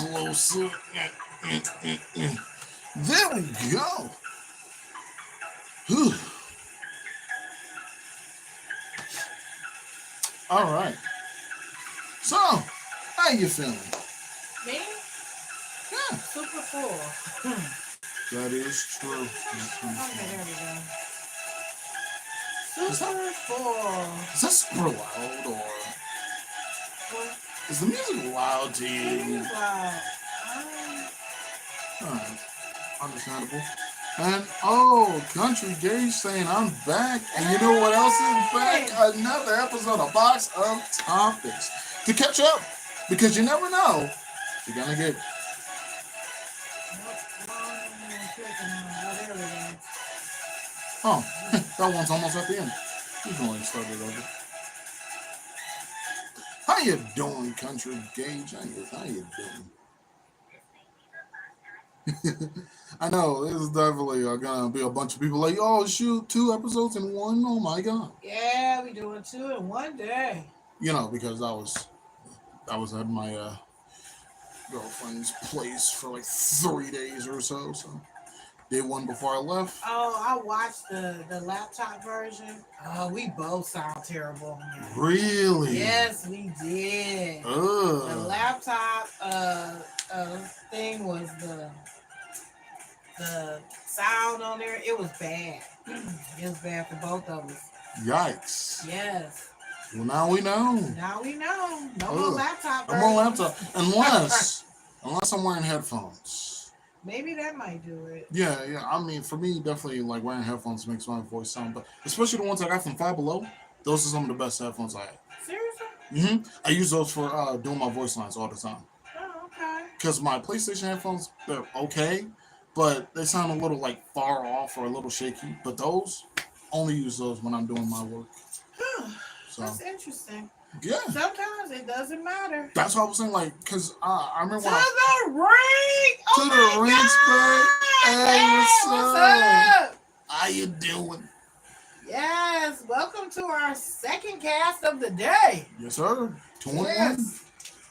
closer. There we go. Whew. All right. So, how you feeling? Me? Yeah, Super full. that is true. Okay, there we go. Is that, Super full. is that super loud or What? is the music loud to It you? is loud. All right, understandable. And oh, Country Gage saying I'm back, and you know what else is back? Hey! Another episode of Box of Topics to catch up, because you never know you're gonna get. Nope. Long and clicking on. Oh, there we go. Oh, that one's almost at the end. You can only start it over. How you doing, Country Gage? How you doing? I know this is definitely gonna be a bunch of people like, oh shoot, 2 episodes in one. Oh my god. Yeah, we doing 2 in one day. Because I was at my girlfriend's place for like 3 days or so. So did one before I left. Oh, I watched the laptop version. Oh, we both sound terrible. Really? Yes, we did. The Ugh. laptop thing was the sound on there. It was bad. It was bad for both of us. Yikes. Yes. Well, now we know. Now we know. No more Ugh. laptop I'm on versions. laptop unless I'm wearing headphones. Maybe that might do it. Yeah. I mean, for me, definitely like wearing headphones makes my voice sound, but especially the ones I got from Five Below. Those are some of the best headphones I have. Seriously? I use those for doing my voice lines all the time. Oh, okay. Because my PlayStation headphones, they're okay, but they sound a little like far off or a little shaky. But those, only use those when I'm doing my work. So That's interesting. yeah, Sometimes it doesn't matter. that's what I was saying. Like, because I remember To when the ring! to Oh the my rinse God! bag. Hey, Hey, what's what's up? up? How you doing? Yes, welcome to our second cast of the day. Yes, sir. 21,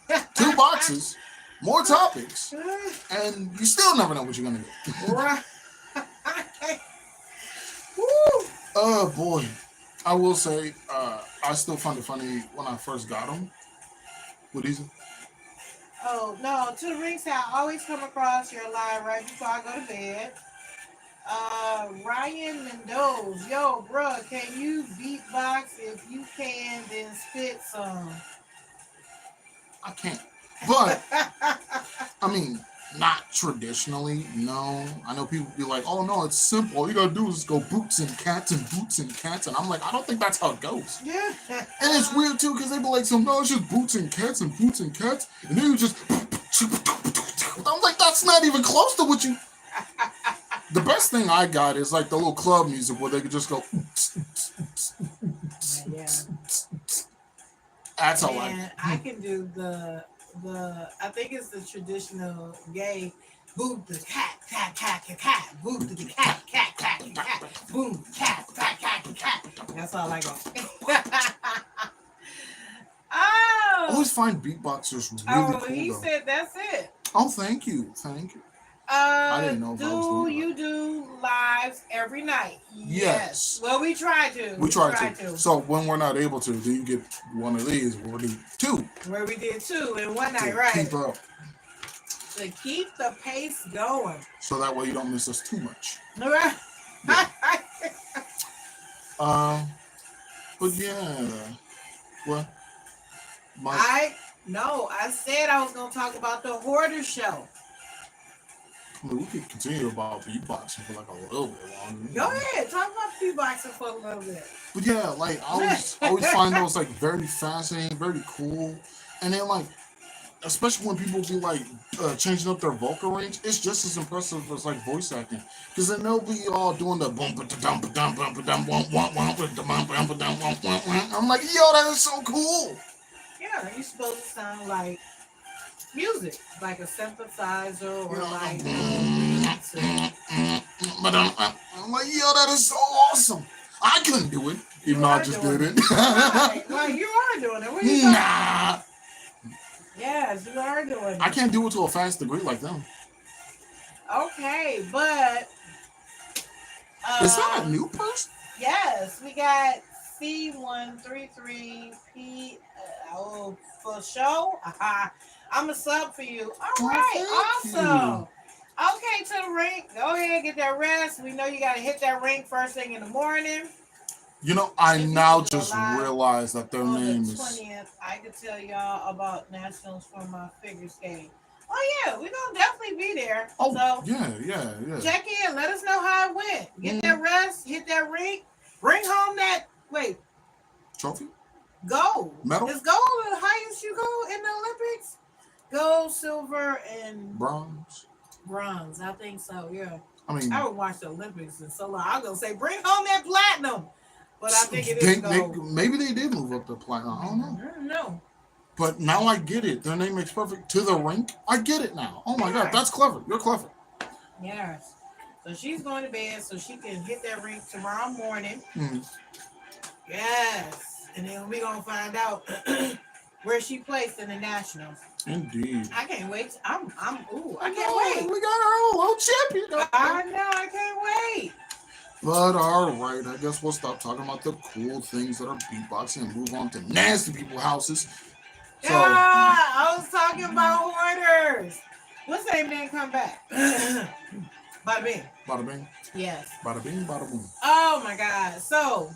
Yes. 2 boxes, more topics, and you still never know what you're gonna get. Right. Woo. Oh boy, I will say, I still find it funny when I first got them. What is it? Oh no, to the rinse I always come across your line right before I go to bed. Ryan Mendoza, yo, bruh, can you beatbox? If you can, then spit some. I can't. But I mean, not traditionally. No, I know people be like, "Oh no, it's simple. All you gotta do is just go boots and cats and boots and cats," and I'm like, I don't think that's how it goes. Yeah. And it's weird too because they be like, "No, it's just boots and cats and boots and cats," and then you just. I'm like, that's not even close to what you. The best thing I got is like the little club music where they could just go. Yeah. That's all And I can do the I think it's the traditional gay boot the cat boot the cat boot cat. That's all I got. I Oh, always find beatboxers really cool he though. said that's it. Oh, thank you. I didn't know if I was Do doing you do lives every night? Yes. Well, we try to. We try to. So when we're not able to, then you get one of these. We'll do 2 Where we did 2 in one night, to right? keep up, To keep the pace going. so that way you don't miss us too much. Right? Yeah. But yeah, what? I said I was gonna talk about the Hoarder Show. I mean, we could continue about beatboxing for like a little bit longer. Go ahead, talk about beatboxing for a little bit. But yeah, like I always find those like very fascinating, very cool, and then like, especially when people be like changing up their vocal range, it's just as impressive as like voice acting. Because then they'll be all doing the bum ba dum ba dum bum ba dum wum wum wum ba dum bum ba dum wum wum wum. I'm like, yo, that is so cool. Yeah, you're supposed to sound like music, like a synthesizer or like. I'm like, yo, that is so awesome. I couldn't do it, even though I just did it. Right. Well, you are doing it. What are you talking? Nah. Yes, you are doing I it. can't do it to a fast degree like them. Okay, but Is that a um, new person? yes, we got C133P. Oh, for show. I'm a sub for you. All Oh, right, thank you. awesome. Okay, to the rink. Go ahead, get that rest. We know you got to hit that rink first thing in the morning. You know, I If we now can go just live realized that their on the name is. 20th, I could tell y'all about nationals for my figure skating. Oh yeah, we're gonna definitely be there. Oh, So yeah. check in. Let us know how it went. Get that Mm, rest. Hit that rink. Bring home that trophy? gold. Medal? Is gold the highest you go in the Olympics? Gold, silver, and Bronze? bronze. I think so. Yeah. I I mean, would watch the Olympics in so long. I was gonna say bring home that platinum, but I think it is gold. maybe they did move up to platinum. I don't know. No. But now I get it. Their name makes perfect. To the rink? I get it now. Oh my God, Yeah. that's clever. You're clever. Yes. So she's going to bed so she can hit that rink tomorrow morning. Mm, Yes. And then we're gonna find out where she placed in the nationals. indeed. I can't wait. I I can't know, wait. we got our own little champion. I know, I can't wait. But all right, I guess we'll stop talking about the cool things that are beatboxing and move on to nasty people houses. Yeah, So, I was talking about hoarders. What's that didn't come back? Bada bing. bada bing, Yes. bada bing, bada boom. Oh my God. So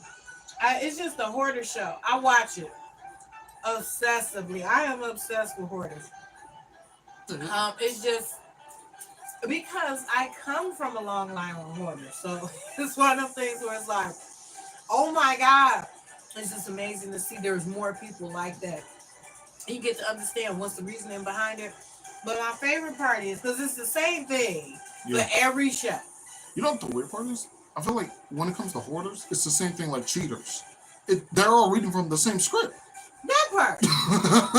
it's just a hoarder show. I watch it obsessively. I am obsessed with hoarders. It's just because I come from a long line of hoarders. So it's one of them things where it's like, oh my God. It's just amazing to see there's more people like that. You get to understand what's the reasoning behind it. But my favorite part is because it's the same thing for Yeah. every show. You know what the weird part is? I feel like when it comes to hoarders, it's the same thing like cheaters. They're all reading from the same script. That part.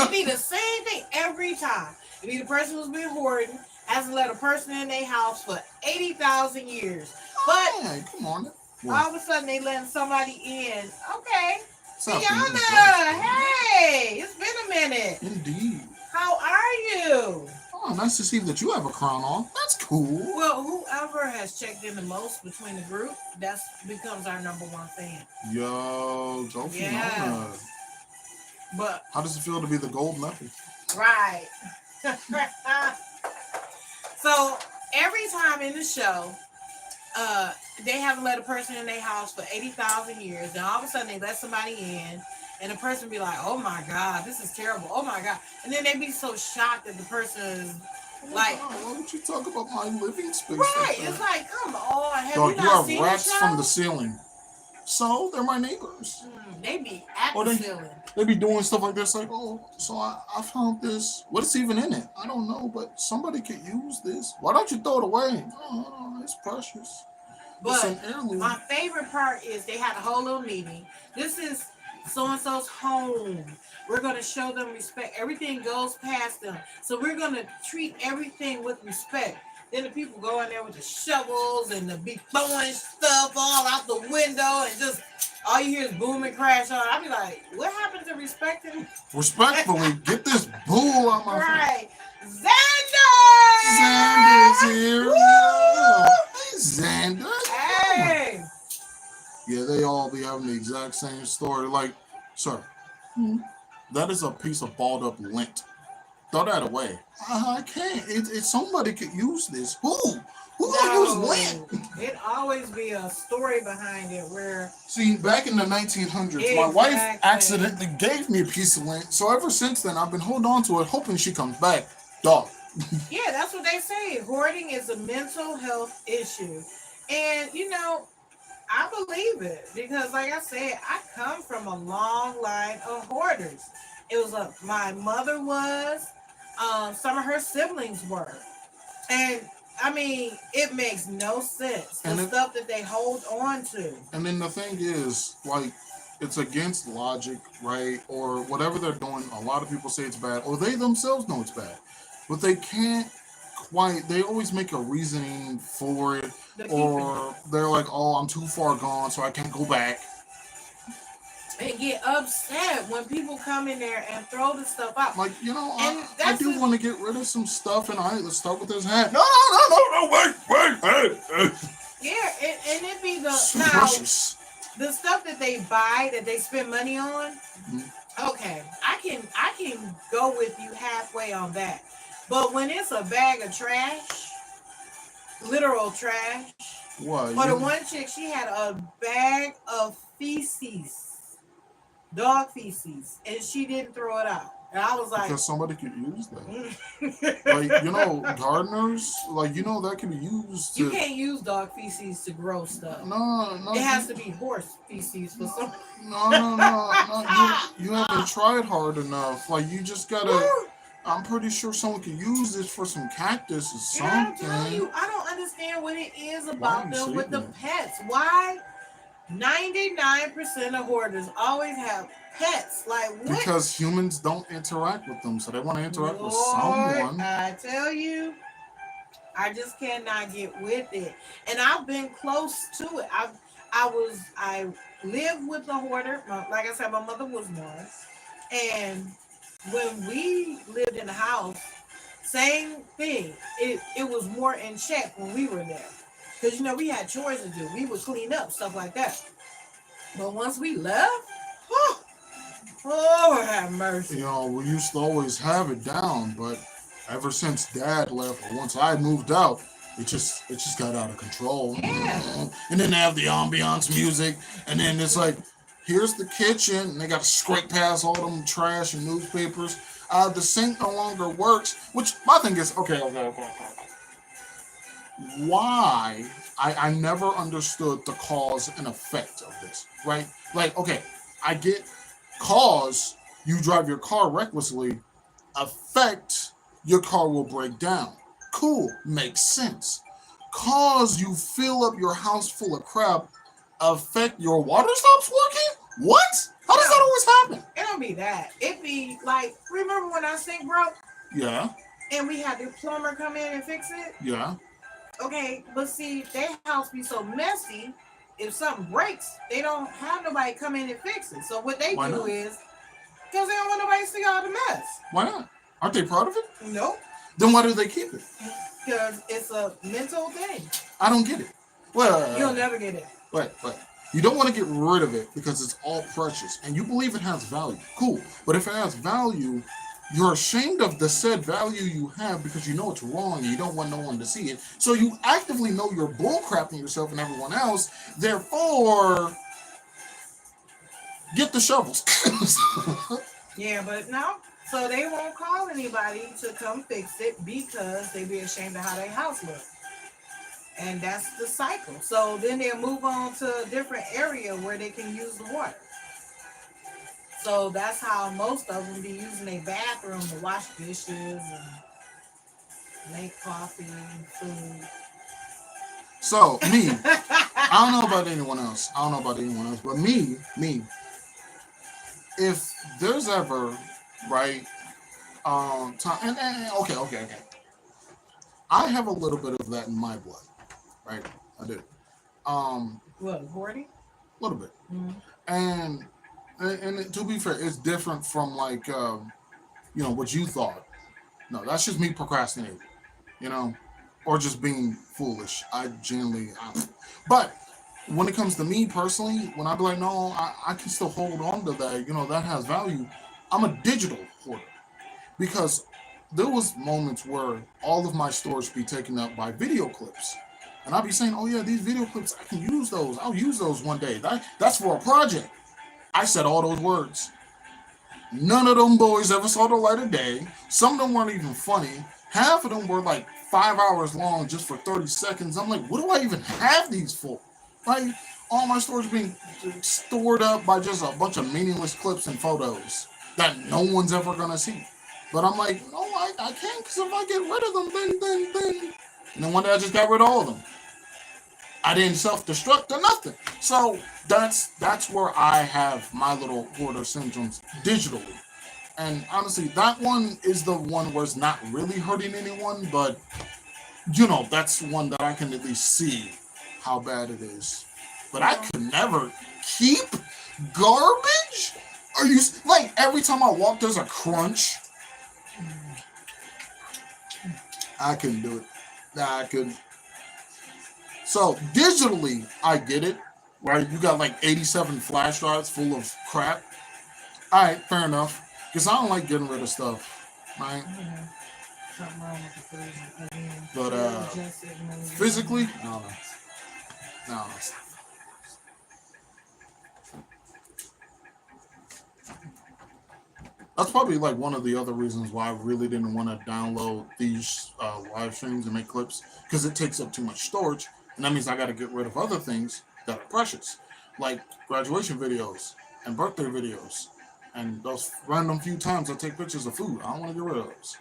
It be the same thing every time. It be the person who's been hoarding, hasn't let a person in their house for 80,000 years. But Hey, come on. all of a sudden they letting somebody in. Okay. Stop Tiana, hey, it's been a minute. Indeed. How are you? Oh, nice to see that you have a crown on. That's cool. Well, whoever has checked in the most between the group, that becomes our number one fan. Yo, go Yeah. But how does it feel to be the gold medal? right. So every time in the show, they haven't let a person in their house for 80,000 years, and all of a sudden they let somebody in, and the person be like, "Oh my God, this is terrible! Oh my God!" And then they be so shocked that the person is like, why would you talk about my living space? right? Like It's that? like, come on, have Dog, you you not have seen rats the show? from the ceiling. So they're my neighbors. They be at Or the they- ceiling. They be doing stuff like this, like, oh, so I found this. What's even in it? I don't know, but somebody could use this. Why don't you throw it away? Oh, it's precious. It's But an heirloom. my favorite part is they had a whole little meeting. This is so and so's home. We're gonna show them respect. Everything goes past them, so we're gonna treat everything with respect. Then the people go in there with the shovels and the be throwing stuff all out the window, and just all you hear is boom and crash on. I be like, what happened to respecting? Respectfully, get this bull out my face. Right, Xander. Xander's here. Woo! Yeah. Hey, Xander. Hey. Yeah, they all be having the exact same story. Like, sir, that is a piece of balled up lint. Throw that away. I can't. Somebody could use this. Who? Who would use lint? It always be a story behind it where See, back in the 1900s, my wife Exactly. accidentally gave me a piece of lint. So ever since then, I've been holding on to it, hoping she comes back. Dog. yeah, that's what they say. Hoarding is a mental health issue. And I believe it because like I said, I come from a long line of hoarders. It was my mother was, some of her siblings were. And I mean, it makes no sense. The stuff that they hold on to. And then the thing is, like, it's against logic, right? Or whatever they're doing. A lot of people say it's bad, or they themselves know it's bad, but they can't quite. They always make a reasoning for it, The or they're like, "Oh, I'm too far gone, so I can't go back." and get upset when people come in there and throw the stuff out. Like, And I that's do the- want to get rid of some stuff, and let's start with this hat. No, wait, hey. Yeah, and it be the So now precious. the stuff that they buy that they spend money on. Mhm. Okay, I can go with you halfway on that, but when it's a bag of trash, literal trash. What? For the one chick, she had a bag of feces, dog feces, and she didn't throw it out. And I was like, Because somebody could use that. Like, gardeners, like, that can be used to. you can't use dog feces to grow stuff. No. It has to be horse feces for some. No. You haven't tried hard enough. Like, you just gotta. I'm pretty sure someone could use this for some cactus or And I'm something. telling you, I don't understand what it is Why about you them say with the that? pets. Why 99% of hoarders always have pets? Like what? Because humans don't interact with them, so they want to interact with Lord, someone. I tell you, I just cannot get with it. And I've been close to it. I lived with a hoarder. Like I said, my mother was one. And when we lived in the house, same thing. It was more in check when we were there. Because we had chores to do. We would clean up, stuff like that. But once we left, oh have mercy. We used to always have it down, but ever since Dad left, or once I moved out, it just got out of control. Yeah. And then they have the ambiance music, and then it's like, here's the kitchen, and they got to scrape past all them trash and newspapers. The sink no longer works, which my thing is, okay. Why? I never understood the cause and effect of this, right? Like, okay, I get cause you drive your car recklessly, effect your car will break down. Cool, makes sense. Cause you fill up your house full of crap, affect your water stops working? What? How does that always happen? It don't be that. It be like, remember when our sink broke Yeah, and we had the plumber come in and fix it? yeah. Okay, but see, their house be so messy. If something breaks, they don't have nobody come in and fix it. So what they Why do not? is, because they don't want nobody to see all the mess. Why not? Aren't they proud of it? Nope. Then why do they keep it? Because it's a mental thing. I don't get it. Well, You'll never get it. But you don't want to get rid of it because it's all precious and you believe it has value. Cool. But if it has value, you're ashamed of the said value you have because you know it's wrong and you don't want no one to see it. So you actively know you're bullcrapping yourself and everyone else. Therefore, get the shovels. Yeah, but no. So they won't call anybody to come fix it because they be ashamed of how their house looks. And that's the cycle. So then they'll move on to a different area where they can use the water. So that's how most of them be using their bathroom to wash dishes and make coffee and food. So me, I don't know about anyone else. But me, if there's ever, right, time, and okay. I have a little bit of that in my blood, right? I do. What, hoarding? A little bit. Mm-hmm. And to be fair, it's different from like, what you thought. No, that's just me procrastinating, or just being foolish. But when it comes to me personally, when I be like, no, I can still hold on to that, that has value. I'm a digital hoarder because there was moments where all of my storage be taken up by video clips. And I'll be saying, oh yeah, these video clips, I can use those. I'll use those one day. That's for a project. I said all those words. None of them boys ever saw the light of day. Some of them weren't even funny. Half of them were like 5 hours long just for 30 seconds. I'm like, what do I even have these for? Like, all my storage being stored up by just a bunch of meaningless clips and photos that no one's ever going to see. But I'm like, no, I can't, because if I get rid of them, then. And then one day I just got rid of all of them. I didn't self-destruct or nothing. So that's where I have my little hoarder syndromes digitally. And honestly, that one is the one where it's not really hurting anyone, but that's one that I can at least see how bad it is. But I could never keep Garbage? Are you like every time I walk there's a crunch? I couldn't do it. Nah, I couldn't. So digitally, I get it, right? You got like 87 flash drives full of crap. All right, fair enough. Because I don't like getting rid of stuff, right? Yeah. Something wrong with the freezer again. But Just it moves physically, around. I don't know. No. That's probably like one of the other reasons why I really didn't want to download these live streams and make clips because it takes up too much storage, and that means I got to get rid of other things that are precious, like graduation videos and birthday videos, and those random few times I take pictures of food. I don't want to get rid of those.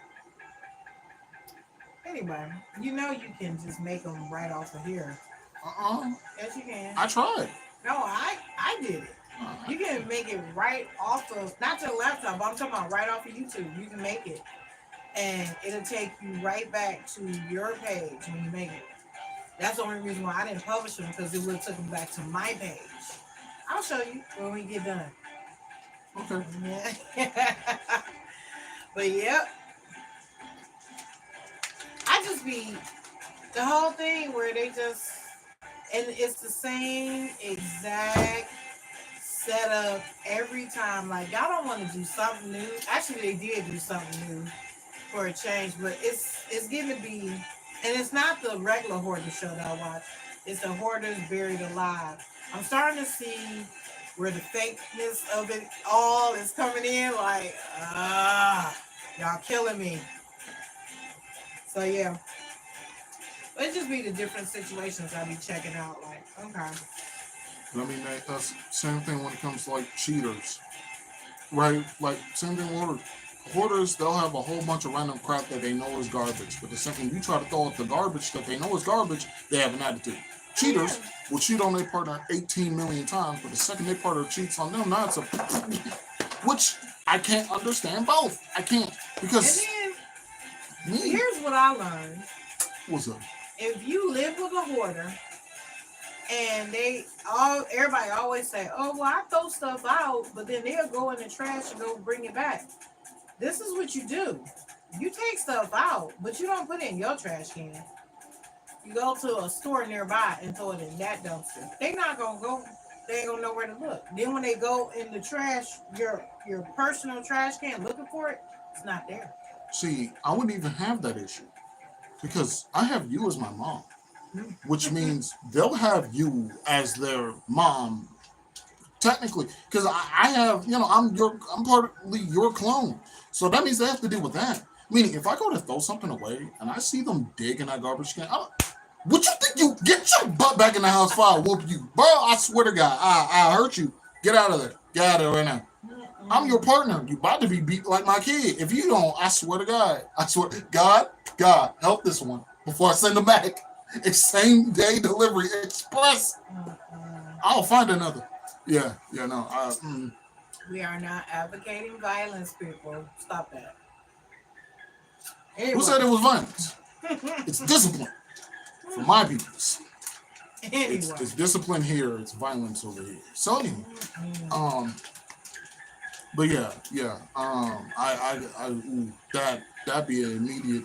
Anyway, you know you can just make them right off of here. Uh-uh. Yes, you can. I tried. No, I did it. You can make it right off of not your laptop, but I'm talking about right off of YouTube. You can make it, and it'll take you right back to your page when you make it. That's the only reason why I didn't publish them because it would have taken them back to my page. I'll show you when we get done. Okay. Yeah. But yep, I just be the whole thing where they just and it's the same exact setup every time. Like y'all don't want to do something new. Actually, they did do something new for a change, but it's getting to be, and it's not the regular Hoarder show that I watch. It's the Hoarders Buried Alive. I'm starting to see where the fakeness of it all is coming in. Like, y'all killing me. So yeah. It just be the different situations I be checking out. Like, okay. Let me make that's same thing when it comes to like cheaters, right? Like same thing with hoarders. They'll have a whole bunch of random crap that they know is garbage, but the second you try to throw out the garbage that they know is garbage, they have an attitude. Cheaters will cheat on their partner 18 million times, but the second their partner cheats on them, now it's a which I can't understand both. I can't because and then here's what I learned. What's up? If you live with a hoarder and everybody always say, oh well I throw stuff out, but then they'll go in the trash and go bring it back. This is what you do. You take stuff out, but you don't put it in your trash can. You go to a store nearby and throw it in that dumpster. They not gonna go, they ain't gonna know where to look. Then when they go in the trash, your personal trash can looking for it, it's not there. See, I wouldn't even have that issue. Because I have you as my mom, which means they'll have you as their mom, technically. Because I have, I'm partly your clone, so that means they have to deal with that. Meaning, if I go to throw something away and I see them dig in that garbage can, what you think you get your butt back in the house before I whoop you, bro? I swear to God, I hurt you. Get out of there. Get out of there right now. I'm your partner. You about to be beat like my kid. If you don't, I swear to God. I swear, God, help this one before I send them back. It's same day delivery express. I'll find another. Yeah, no. We are not advocating violence, people. Stop that. Anyway. Who said it was violence? It's discipline for my peoples. Anyway. It's discipline here. It's violence over here. So anyway, but yeah. That'd be an immediate.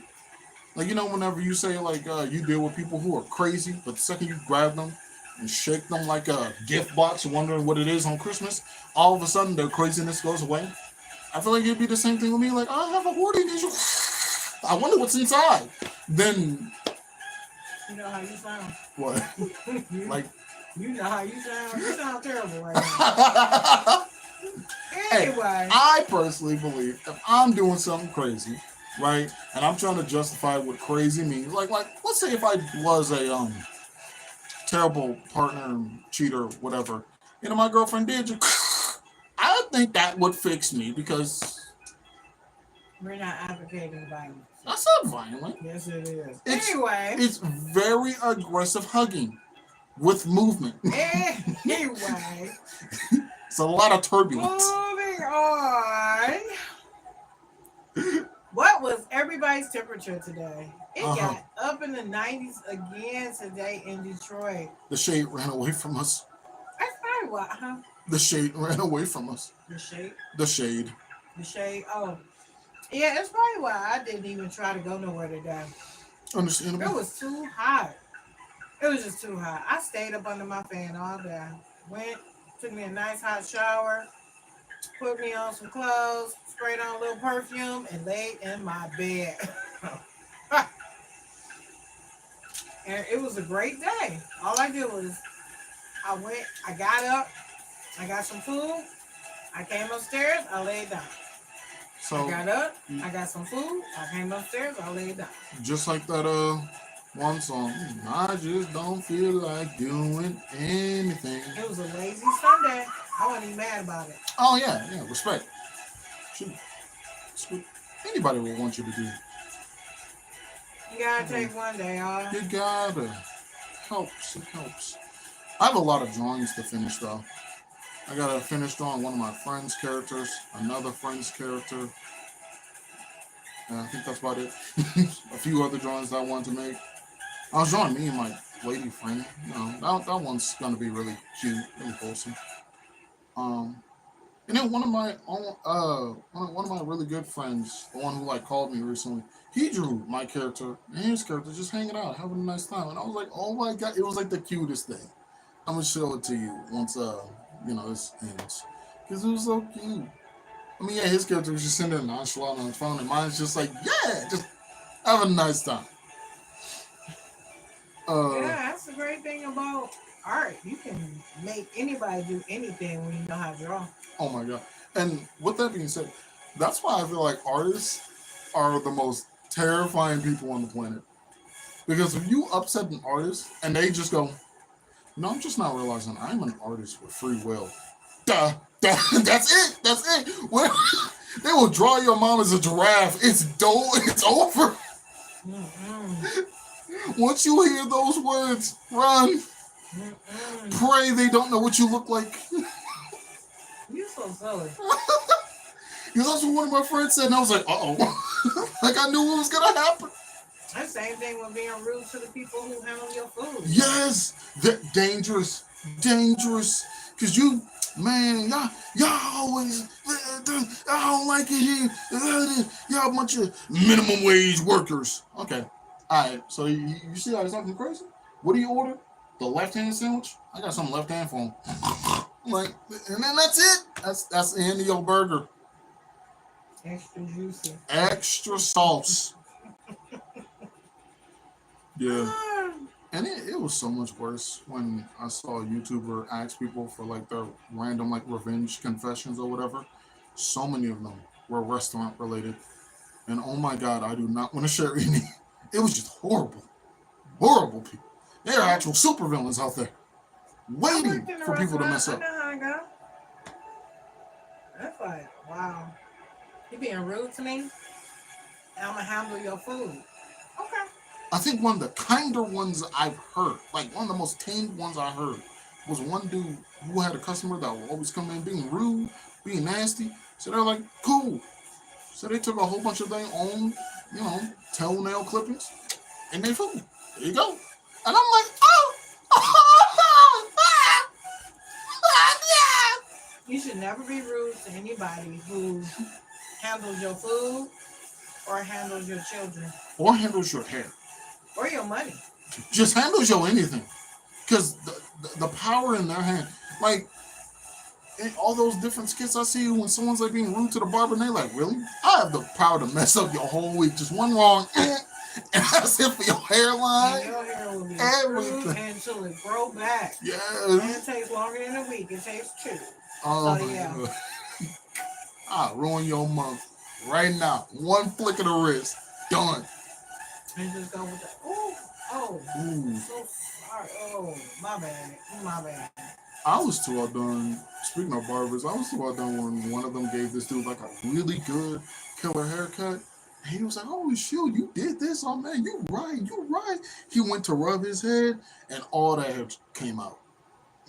Like, whenever you say like you deal with people who are crazy, but the second you grab them and shake them like a gift box, wondering what it is on Christmas, all of a sudden their craziness goes away. I feel like it'd be the same thing with me. Like, I have a hoarding issue. I wonder what's inside. Then. You know how you sound. What? Like. You know how you sound. You sound terrible right now. Anyway. Hey, I personally believe if I'm doing something crazy, right, and I'm trying to justify what crazy means, like let's say if I was a terrible partner, cheater, whatever, my girlfriend did you, I think that would fix me because we're not advocating violence. That's not violent. Yes, it is. Anyway, it's very aggressive hugging with movement. Anyway. It's a lot of turbulence. Moving on. What was everybody's temperature today? It got up in the 90s again today in Detroit. The shade ran away from us. That's probably what, huh? The shade ran away from us. The shade. The shade. The shade. Oh, yeah. That's probably why I didn't even try to go nowhere today. It Understandable. was too hot. It was just too hot. I stayed up under my fan all day. Went, took me a nice hot shower, put me on some clothes, sprayed on a little perfume, and laid in my bed. And it was a great day. All I did was I got up, I got some food, I came upstairs, I laid down. I So got up, I got some food, I came upstairs, I laid down. just like that one song, I just don't feel like doing anything. It was a lazy Sunday. I wasn't even mad about it. Oh yeah, respect. Shoot. It's what anybody will want you to do. You gotta take one day off. You gotta. Helps. It helps. I have a lot of drawings to finish though. I gotta finish drawing one of my friend's characters, another friend's character. And I think that's about it. A few other drawings that I wanted to make. I was drawing me and my lady friend. You know, that one's gonna be really cute, really wholesome. Um, and then one of my really good friends, the one who like called me recently, he drew my character and his character just hanging out, having a nice time, and I was like, oh my god, it was like the cutest thing. I'm gonna show it to you once this ends, because it was so cute. I mean, yeah, his character was just sitting there nonchalant on his phone, and mine's just like, yeah, just have a nice time. Yeah, Uh, that's the great thing about art. You can make anybody do anything when you know how to draw. oh my god. And with that being said, that's why I feel like artists are the most terrifying people on the planet. Because if you upset an artist and they just go, no, I'm just not realizing I'm an artist with free will. Duh, duh, that's it. That's it. They will draw your mom as a giraffe. It's dull. It's over. Mm-mm. Once you hear those words, run. Mm-mm. Pray they don't know what you look like. You so silly. Because that's what one of my friends said, and I was like, uh-oh. Like I knew what was going to happen. That same thing with being rude to the people who handle your food. Yes, dangerous, dangerous. Cause man, y'all always, I don't like it here. Y'all a bunch of minimum wage workers. Okay, all right. So you see how it's talking crazy? What do you order? The left-hand sandwich? I got some left hand for him. Like, and then that's it. That's the end of your burger. Extra juicy. Extra sauce. Yeah. Ah, And it was so much worse when I saw a YouTuber ask people for like their random like revenge confessions or whatever. So many of them were restaurant related. And oh my god, I do not want to share any. It was just horrible. Horrible people. There are actual supervillains out there I waiting worked in a for people to restaurant. mess I up. know how I go. That's like, wow. You being rude to me? I'm gonna handle your food. Okay. I think one of the kinder ones I've heard, like one of the most tamed ones I heard, was one dude who had a customer that would always come in being rude, being nasty. So they're like, cool. So they took a whole bunch of their own, toenail clippings and they food. There you go. And I'm like, oh, You should never be rude to anybody who handles your food or handles your children or handles your hair. or your money. Just handles your anything. Because the power in their hand, like, in all those different skits I see when someone's like being rude to the barber and they're like, really? I have the power to mess up your whole week. Just one wrong, and that's it for your And hairline. your hair will be Everything. screwed until it grow back. And Yes. it takes longer than a week. It takes 2. Oh, So, my yeah. God. I'll ruin your month right now. One flick of the wrist. Done. And just go with that. Oh, Ooh. so sorry. Oh, my bad. My bad. I was too outdone. Speaking of barbers, I was too outdone when one of them gave this dude like a really good killer haircut. And he was like, "Holy shit, you did this? Oh man, you right, you right." He went to rub his head, and all that hair came out.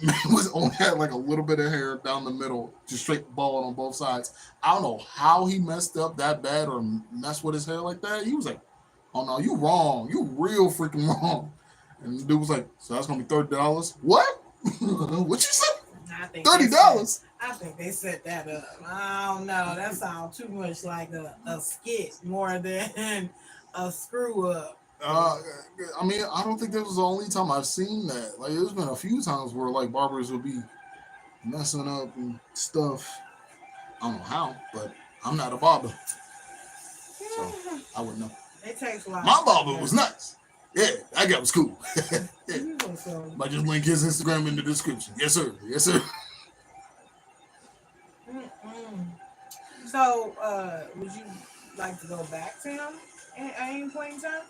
Man was only had like a little bit of hair down the middle, just straight bald on both sides. I don't know how he messed up that bad or messed with his hair like that. He was like, "Oh no, you wrong. You real freaking wrong." And the dude was like, "So that's gonna be $30? What? What you say?" Nah, I think $30. I think they set that up. I don't know. That sounds too much like a skit more than a screw up. I mean, I don't think that was the only time I've seen that. Like, there's been a few times where like barbers would be messing up and stuff. I don't know how, but I'm not a barber, so I wouldn't know. It takes a lot. My barber was nice. Yeah, that guy was cool. Yeah. So, Might just link his Instagram in the description. Yes, sir. Yes, sir. so would you like to go back to him at any point in time?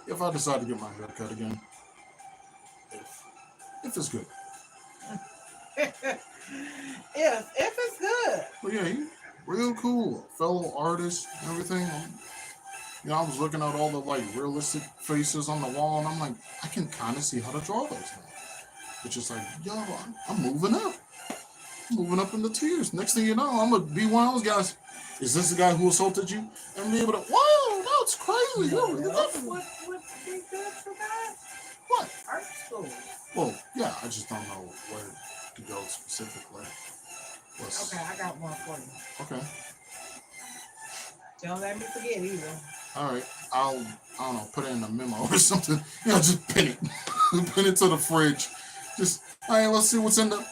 If I decide to get my hair cut again, if it's good. if it's good. But yeah, he real cool, fellow artist, and everything. You know, I was looking at all the like realistic faces on the wall, and I'm like, I can kind of see how to draw those now. It's just like, yo, I'm moving up. Moving up in the tiers. Next thing you know, I'm gonna be one of those guys. Is this the guy who assaulted you? And be able to, whoa, that's crazy. What be good for that? What? Art school. Well, yeah, I just don't know where to go specifically. Okay, I got one for you. Okay. Don't let me forget either. All right. I don't know, put it in a memo or something. You know, just pin it. Pin it to the fridge. Just, all right, let's see what's in the...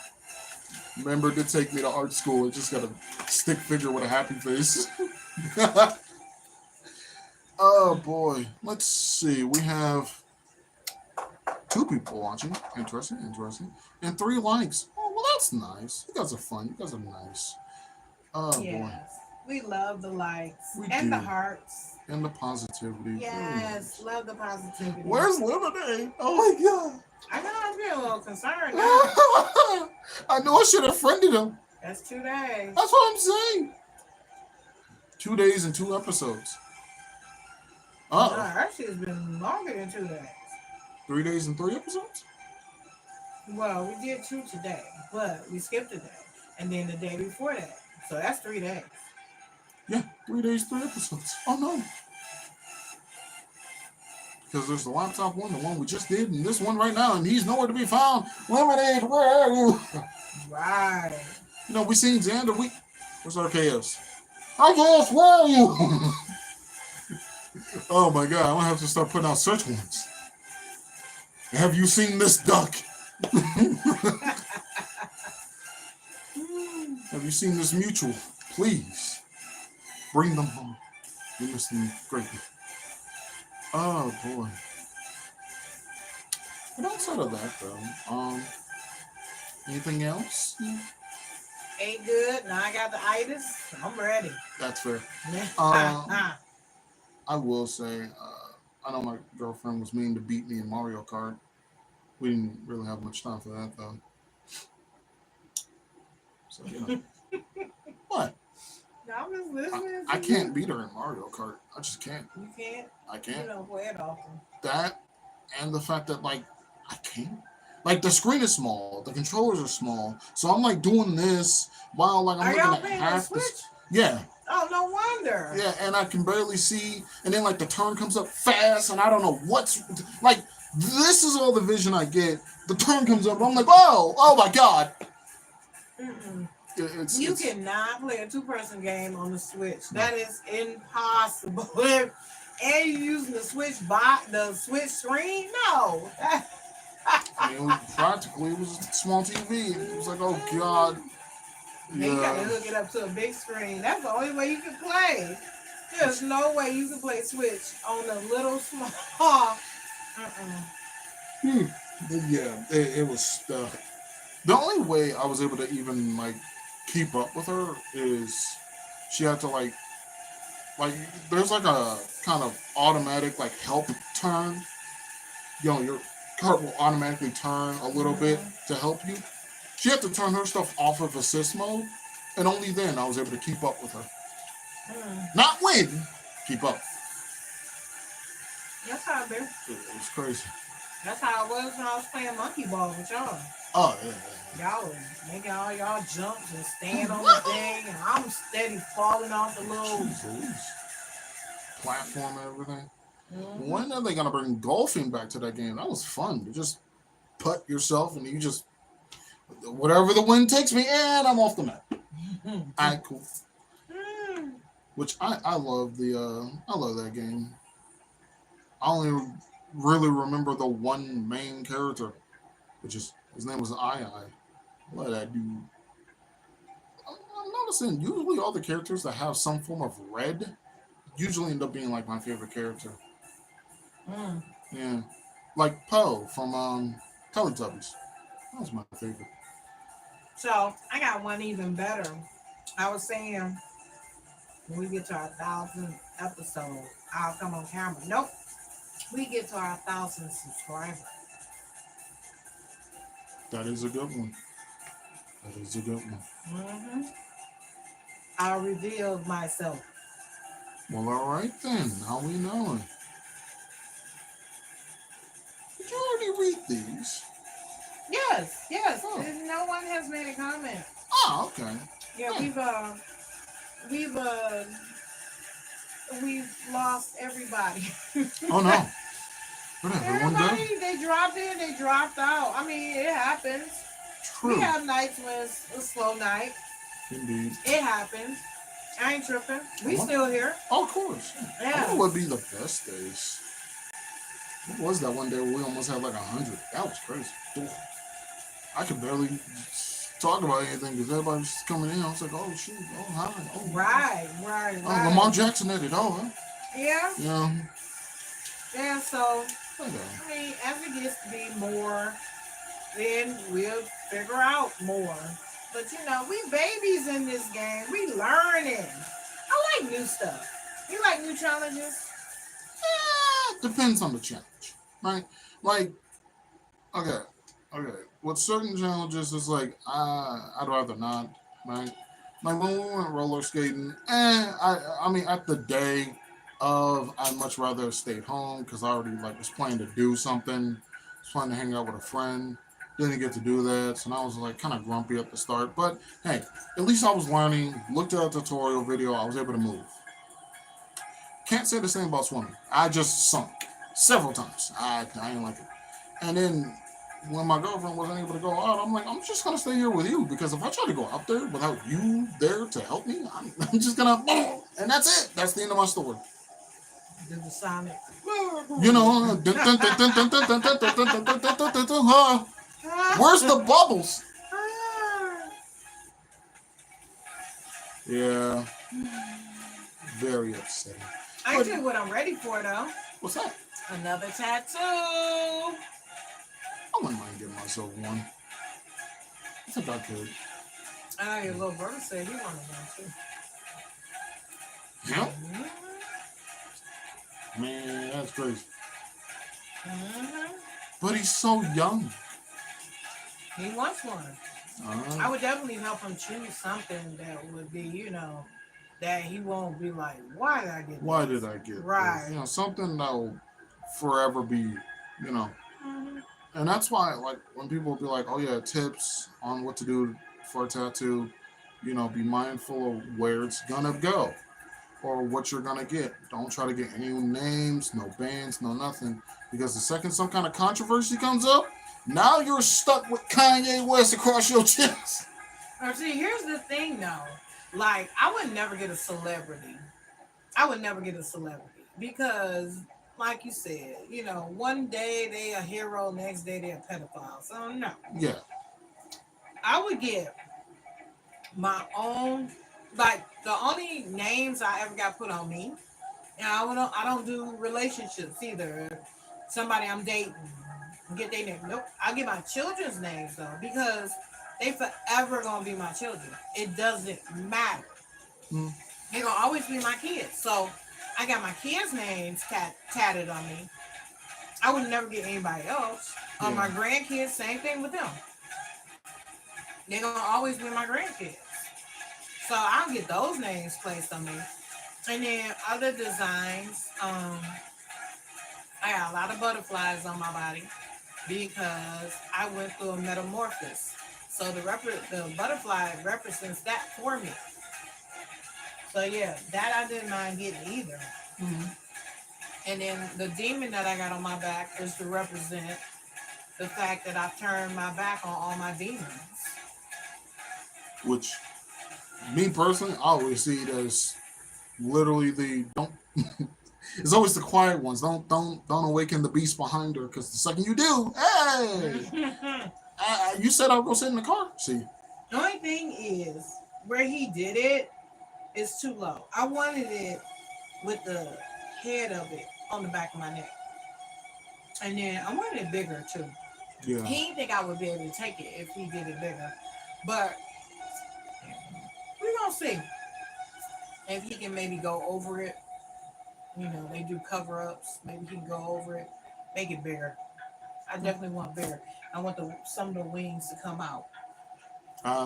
Remember to take me to art school. It just got a stick figure with a happy face. Oh, boy. Let's see. We have 2 people watching. Interesting. And 3 likes. Oh, well, that's nice. You guys are fun. You guys are nice. Oh, yes. boy. We love the likes We and do. the hearts. And the positivity. Yes, love the positivity. Where's Lemonade? Oh, my God. I know I'm getting a little concerned now. I know I should have friended him. That's 2 days. That's what I'm saying. 2 days and 2 episodes. No, actually, it's been longer than 2 days. 3 days and 3 episodes? Well, we did 2 today, but we skipped a day. And then the day before that. So that's 3 days. Yeah, 3 days, 3 episodes. Oh, no. Because there's the laptop one, the one we just did, and this one right now, and he's nowhere to be found. Lemonade, where are you? Right. You know, we seen Xander. Where's RKS? RKS, where are you? Oh my God, I'm gonna have to start putting out search warrants. Have you seen this duck? Have you seen this mutual? Please bring them home. You miss them greatly. Oh boy. But outside of that though, anything else? Ain't good. Now I got the itis. I'm ready. That's fair. I I will say, I know my girlfriend was mean to beat me in Mario Kart. We didn't really have much time for that though. So you know. What? I'm just listening. I can't beat her in Mario Kart. I just can't. You can't. I can't. You don't play it often. That and the fact that like I can't. Like the screen is small, the controllers are small, so I'm like doing this while like I'm Are y'all looking at playing the half Switch? Yeah. Oh, no wonder. Yeah, and I can barely see, and then like the turn comes up fast, and I don't know what's like. This is all the vision I get. The turn comes up, and I'm like, oh my God. Mm-mm. It's Cannot play a 2-person game on the Switch. That is impossible. And you using the Switch screen? No. I mean, practically it was a small TV. It was like, oh God. Yeah. You gotta hook it up to a big screen. That's the only way you can play. There's no way you can play Switch on a little small. But yeah, it was. The only way I was able to even like keep up with her is she had to like there's like a kind of automatic like help turn. You know, your cart will automatically turn a little bit to help you. She had to turn her stuff off of assist mode, and only then I was able to keep up with her. Not win, keep up. That's how it be. It was crazy. That's how it was when I was playing monkey ball with y'all. Oh yeah. Y'all were making all y'all jumps and stand on the thing, and I'm steady falling off the little platform and everything. When are they gonna bring golfing back to that game? That was fun. You just putt yourself and you just Whatever the wind takes me, and I'm off the map. All right, cool. Which I love I love that game. I only really remember the one main character, which is his name was I. What that dude? I'm noticing usually all the characters that have some form of red usually end up being like my favorite character. Mm. Yeah, like Poe from Teletubbies. That was my favorite. So I got one even better. I was saying when we get to our 1,000th episode, I'll come on camera. Nope. We get to our 1,000th subscriber. That is a good one. That is a good one. Mm-hmm. I'll reveal myself. Well, all right then. Now we know. Did you already read these? Yes, yes. Oh. No one has made a comment. Oh, okay. Yeah, we've lost everybody. Oh no. What everyone did? Everybody, they dropped in, they dropped out. I mean, it happens. True. We have nights when it's a slow night. Indeed. It happens. I ain't tripping. We still here. Oh, of course. Yeah. I know what would be the best days. What was that one day where we almost had like 100? That was crazy. Ooh. I could barely talk about anything because everybody was just coming in. I was like, oh shoot, oh hi, oh Right. Oh, Lamar Jackson did it. Oh, huh? Yeah. Yeah. Yeah. So Okay. I mean, as it gets to be more, then we'll figure out more. But you know, we babies in this game. We learning. I like new stuff. You like new challenges? Depends on the challenge, right? Like, okay. With certain challenges, it's like I'd rather not, right? Like when we went roller skating, I mean, at the day of, I'd much rather have stayed home because I already like was planning to do something, was planning to hang out with a friend. Didn't get to do that, so I was like kind of grumpy at the start. But hey, at least I was learning. Looked at a tutorial video. I was able to move. Can't say the same about swimming. I just sunk several times. I didn't like it. And then when my girlfriend wasn't able to go out, I'm like, I'm just gonna stay here with you because if I try to go out there without you there to help me, I'm just gonna, and that's it. That's the end of my story. Did the Sonic? You know, where's the bubbles? Yeah, very upsetting. I tell you what I'm ready for though. What's that? Another tattoo. I wouldn't mind getting myself one. I think I could. I know your little brother said he wanted one too. Yeah? Man, that's crazy. Mm-hmm. But he's so young. He wants one. I would definitely help him choose something that would be, you know, that he won't be like, why did I get Why this? did I get Right. this? You know, something that will forever be, you know. Mm-hmm. And that's why, like, when people be like, oh yeah, tips on what to do for a tattoo, you know, be mindful of where it's gonna go or what you're gonna get. Don't try to get any names, no bands, no nothing. Because the second some kind of controversy comes up, now you're stuck with Kanye West across your chest. See, here's the thing though. Like, I would never get a celebrity. I would never get a celebrity because, like you said, you know, one day they a hero, next day they a pedophile. So no. Yeah. I would get my own, like the only names I ever got put on me, and I don't do relationships either. Somebody I'm dating, get their name. Nope. I get my children's names though because they forever gonna be my children. It doesn't matter. They're gonna always be my kids. So I got my kids' names tatted on me. I would never get anybody else. Yeah. My grandkids, same thing with them. They're gonna always be my grandkids. So I'll get those names placed on me. And then other designs, I got a lot of butterflies on my body because I went through a metamorphosis. So the butterfly represents that for me. So yeah, that I didn't mind getting either. Mm-hmm. And then the demon that I got on my back is to represent the fact that I've turned my back on all my demons. Which, me personally, I always see it as literally the don't. It's always the quiet ones. Don't awaken the beast behind her, because the second you do, hey, The you said I would go sit in the car. See, only thing is, where he did it is too low. I wanted it with the head of it on the back of my neck. And then I wanted it bigger too. yeah, He didn't think I would be able to take it if he did it bigger. But we're gonna see if he can maybe go over it. You know, they do cover ups. Maybe he can go over it, make it bigger. I definitely want bigger. I want some of the wings to come out.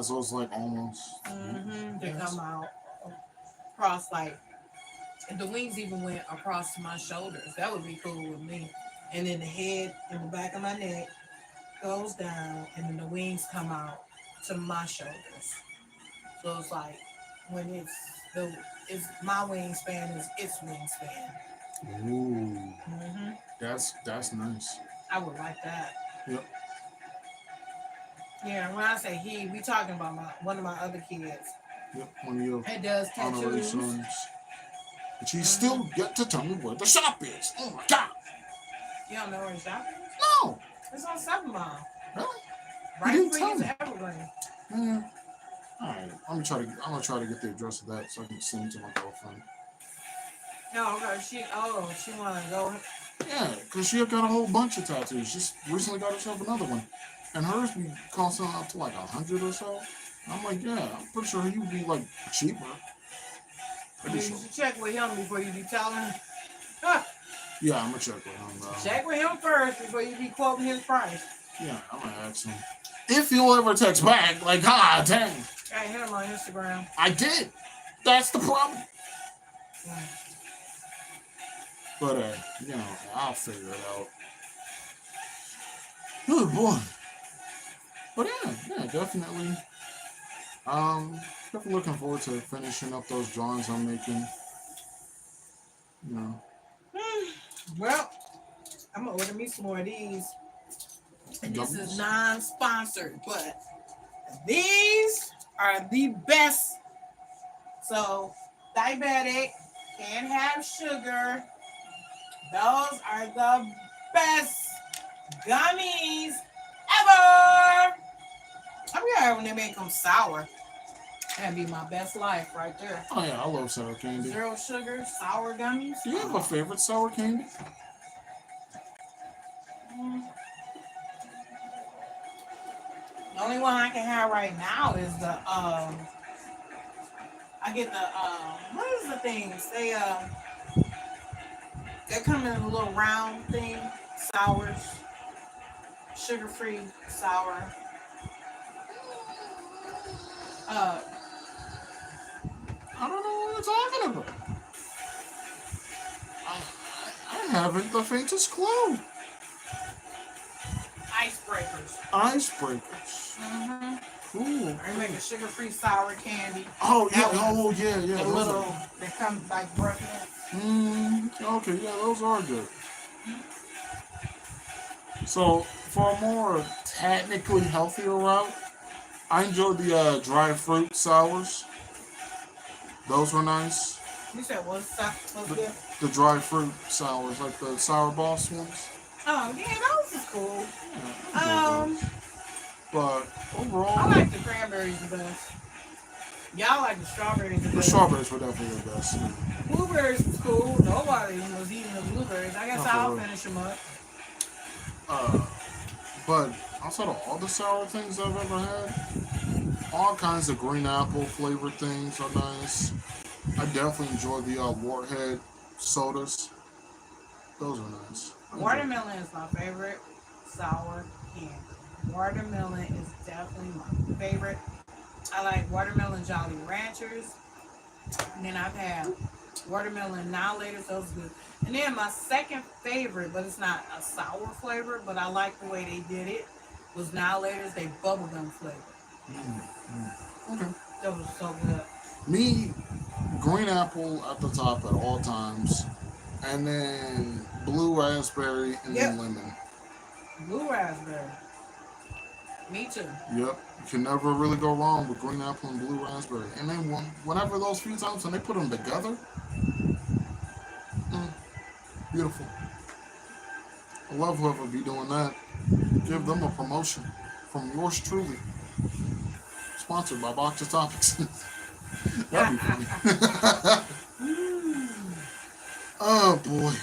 so it's like almost. To Yes. come out across, like, if the wings even went across my shoulders, that would be cool with me. And then the head and the back of my neck goes down, and then the wings come out to my shoulders. So it's like when it's my wingspan is its wingspan. Ooh, hmm that's nice. I would like that. Yep. Yeah, when I say he, we talking about one of my other kids. Yep. One of your It does honorary tattoos. sons. But you still get to tell me where the shop is. Oh my god. You don't know where the shop is? No. It's on 7 Mile. Really? Right didn't before tell you me. get to Evergreen. Yeah. All right. I'm gonna try to get the address of that so I can send it to my girlfriend. No, okay, she wanna go. Yeah, because she got a whole bunch of tattoos. Just recently got herself another one. And hers be costing up to like 100 or so. And I'm like, yeah, I'm pretty sure you would be like cheaper. You should check with him before you be telling him. Huh. Yeah, I'm gonna check with him. Check with him first before you be quoting his price. Yeah, I'm gonna ask him. If he'll ever text back, like, ah, dang. I hit him on Instagram. I did. That's the problem. Yeah. But, you know, I'll figure it out. Oh, boy. But, yeah, definitely. Definitely looking forward to finishing up those drawings I'm making. You know. Well, I'm gonna order me some more of these. And this Gummies. is non-sponsored, but these are the best. So, diabetic, can't have sugar. Those are the best gummies ever. I'm glad when they make them sour. That'd be my best life right there. Oh, yeah, I love sour candy. 0 sugar, sour gummies. Do you have a favorite sour candy? The only one I can have right now is the I get the what is the things? They come in a little round thing, sours, sugar-free sour. I don't know what you're talking about. I haven't the faintest clue. Icebreakers. Icebreakers. Mm-hmm. Cool. They make a sugar-free sour candy. Oh, yeah. That Oh, yeah, yeah. The those little are- that come like broken. Okay, yeah, those are good. So, for a more technically healthier route, I enjoyed the dry fruit sours. Those were nice. You said what's good? The dry fruit sours, like the Sour Boss ones. Oh yeah, those is cool. Yeah, I enjoyed those. But overall, I like the cranberries the best. Y'all like the strawberries the the best. strawberries were definitely the best. Blueberries was cool. Nobody was eating the blueberries. I guess Not for I'll real. finish them up. But outside of all the sour things I've ever had, all kinds of green apple flavored things are nice. I definitely enjoy the Warhead sodas. Those are nice. I enjoy- Watermelon is my favorite sour candy. Watermelon is definitely my favorite. I like watermelon Jolly Ranchers. And then I've had watermelon annihilators. Those are good. And then my second favorite, but it's not a sour flavor, but I like the way they did it, was annihilators. They bubblegum flavor. Okay. That was so good. Me, green apple at the top at all times, and then blue raspberry and then Yep. lemon. Blue raspberry. Me too. Yep, you can never really go wrong with green apple and blue raspberry. And then whenever those few times when they put them together, mm, beautiful. I love whoever be doing that. Give them a promotion from yours truly, sponsored by Box Topics. That'd be funny. Oh boy.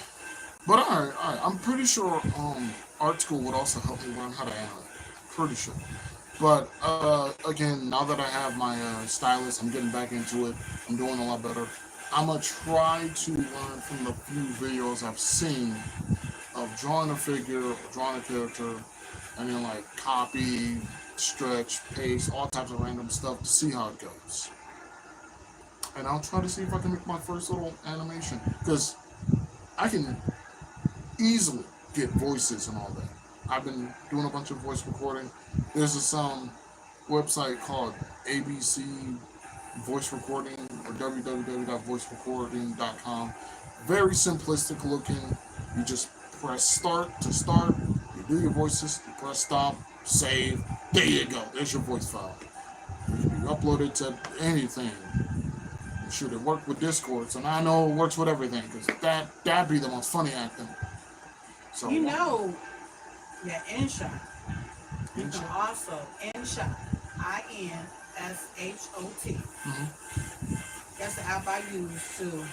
But all right. I'm pretty sure art school would also help me learn how to animate. Pretty sure. But again, now that I have my stylus, I'm getting back into it. I'm doing a lot better. I'm gonna try to learn from the few videos I've seen of drawing a figure, or drawing a character, and then like copy, stretch, paste, all types of random stuff to see how it goes. And I'll try to see if I can make my first little animation because I can easily get voices and all that. I've been doing a bunch of voice recording. There's this website called ABC Voice Recording or www.voicerecording.com. Very simplistic looking. You just press start to start. You do your voices. You press stop. Save. There you go. There's your voice file. It can be uploaded to anything. Should it work with Discord? So now I know it works with everything because that'd be the most funny acting. So You know, yeah, InShot. You can also InShot. INSHOT. That's the app I use to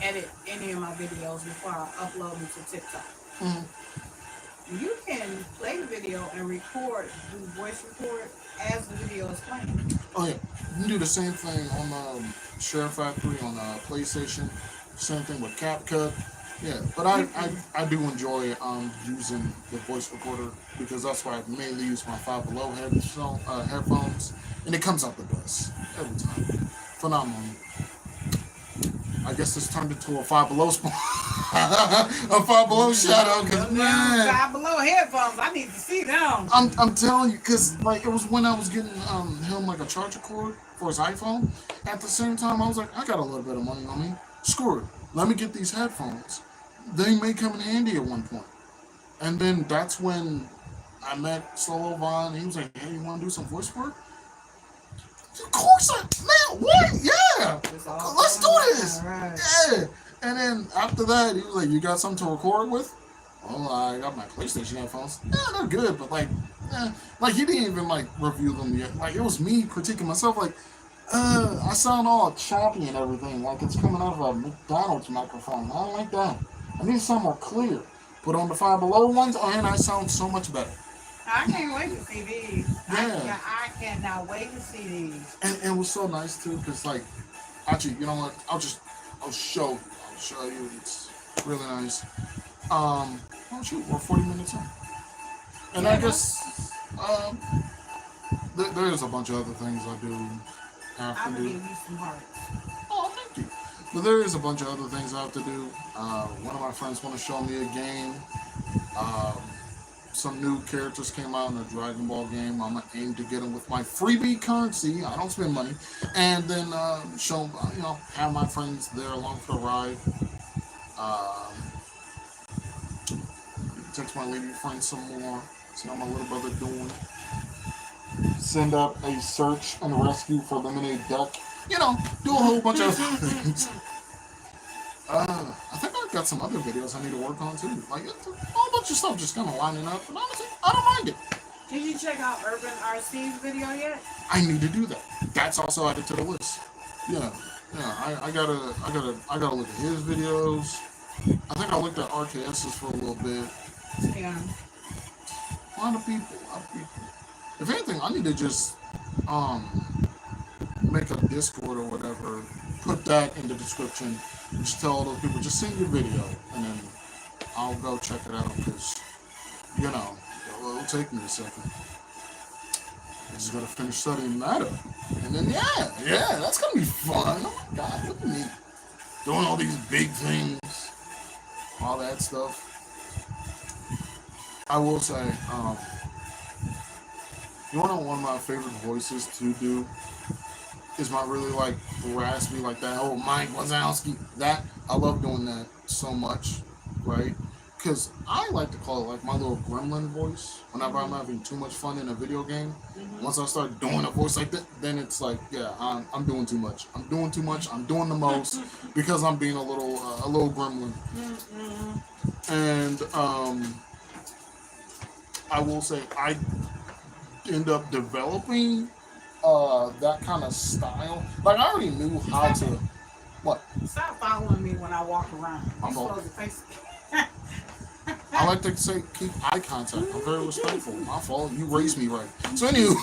edit any of my videos before I upload them to TikTok. You can play the video and record, do voice record as the video is playing. Oh yeah, you can do the same thing on Share Factory on PlayStation. Same thing with CapCut. Yeah, but I do enjoy using the voice recorder because that's why I mainly use my Five Below headphones, and it comes out the best every time. Phenomenal. I guess this turned into a Five Below spot. A Five Below shadow, cause man, Five Below headphones. I need to see them. I'm telling you, cause like it was when I was getting him like a charger cord for his iPhone. At the same time, I was like, I got a little bit of money on me. Screw it. Let me get these headphones. They may come in handy at one point. And then that's when I met Solo Vaughn. He was like, hey, you want to do some voice work? Of course man, what? Yeah. Let's do this. Right. Yeah. And then after that, he was like, you got something to record with? Oh, I got my PlayStation headphones. Yeah, they're good, but like he didn't even like review them yet. Like it was me critiquing myself, like, I sound all choppy and everything, like it's coming out of a McDonald's microphone. I don't like that. I need to sound more clear. But on the Five Below ones, and I sound so much better. I can't wait to see these. Yeah. I cannot wait to see these. And it was so nice too, because like, actually, you know what? I'll show you. It's really nice. Oh shoot, we're 40 minutes in. And I guess there's a bunch of other things I do have to do. Give you some hearts. Oh, thank you. But there is a bunch of other things I have to do. One of my friends want to show me a game. Some new characters came out in a Dragon Ball game. I'm gonna aim to get them with my freebie currency. I don't spend money, and then show have my friends there along for the ride. Text my lady friend some more. See how my little brother doing. Send up a search and rescue for lemonade duck. Do a whole bunch of things. I think I've got some other videos I need to work on too. Like a whole bunch of stuff just kind of lining up. But honestly, I don't mind it. Did you check out Urban RC's video yet? I need to do that. That's also added to the list. Yeah. I gotta look at his videos. I think I looked at RKS's for a little bit. Yeah. A lot of people. If anything, I need to just make a Discord or whatever. Put that in the description. Just tell all those people, just send your video, and then I'll go check it out, because, it'll take me a second. I just gotta finish studying that up. And then, yeah, that's gonna be fun. Oh my God, look at me. Doing all these big things, all that stuff. I will say, one of my favorite voices to do is my really like raspy, like that old Mike Wazowski. That I love doing that so much, right? because I like to call it like my little gremlin voice whenever I'm Mhm. having too much fun in a video game. Mhm. Once I start doing a voice like that, then it's like, yeah, I'm doing too much. I'm doing too much. I'm doing the most because I'm being a little gremlin. Mhm. And I will say I end up developing that kind of style. Like I already knew how Stop it. to. What? Stop following me when I walk around. My You fault. supposed to face. I like to say keep eye contact. I'm very respectful. My fault. You raised me right. So anyway,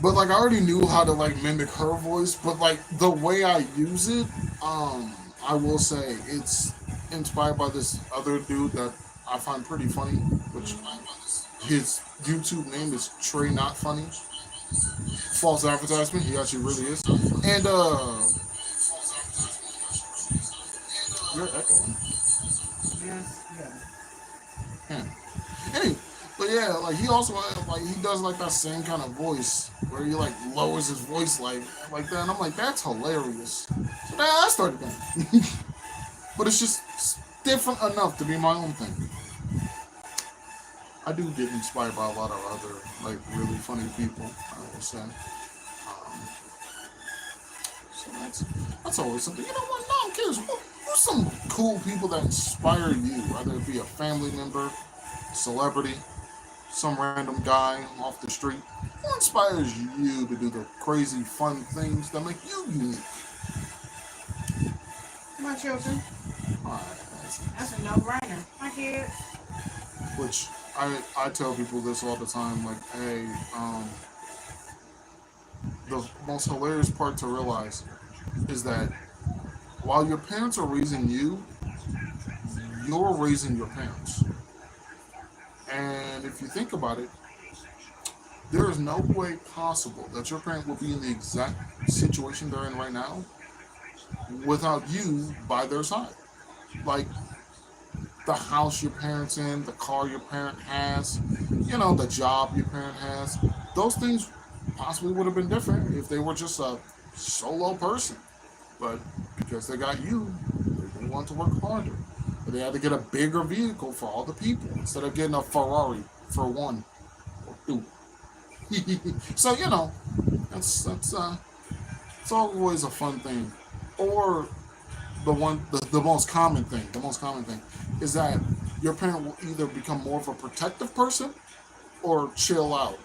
but like I already knew how to like mimic her voice, but like the way I use it, I will say it's inspired by this other dude that I find pretty funny, which his YouTube name is Trey Not Funny. False advertisement. He actually really is. And you're echoing. Yes. Yeah. Yeah. Anyway, but yeah, like he also like he does like that same kind of voice where he like lowers his voice like that, and I'm like that's hilarious. So then I started that, but it's just different enough to be my own thing. I do get inspired by a lot of other like really funny people. I will say. So that's always something. You know what? No one cares. Who's some cool people that inspire you? Whether it be a family member, celebrity, some random guy off the street. Who inspires you to do the crazy, fun things that make you unique? My children. Alright, That's a no-brainer. My kids. which I tell people this all the time. Like, hey, the most hilarious part to realize is that while your parents are raising you, you're raising your parents. And if you think about it, there is no way possible that your parent will be in the exact situation they're in right now without you by their side. Like the house your parents in, the car your parent has, the job your parent has. Those things possibly would have been different if they were just a solo person. But because they got you, they want to work harder. But they had to get a bigger vehicle for all the people instead of getting a Ferrari for one or two. So that's it's always a fun thing. Or the most common thing, is that your parent will either become more of a protective person or chill out.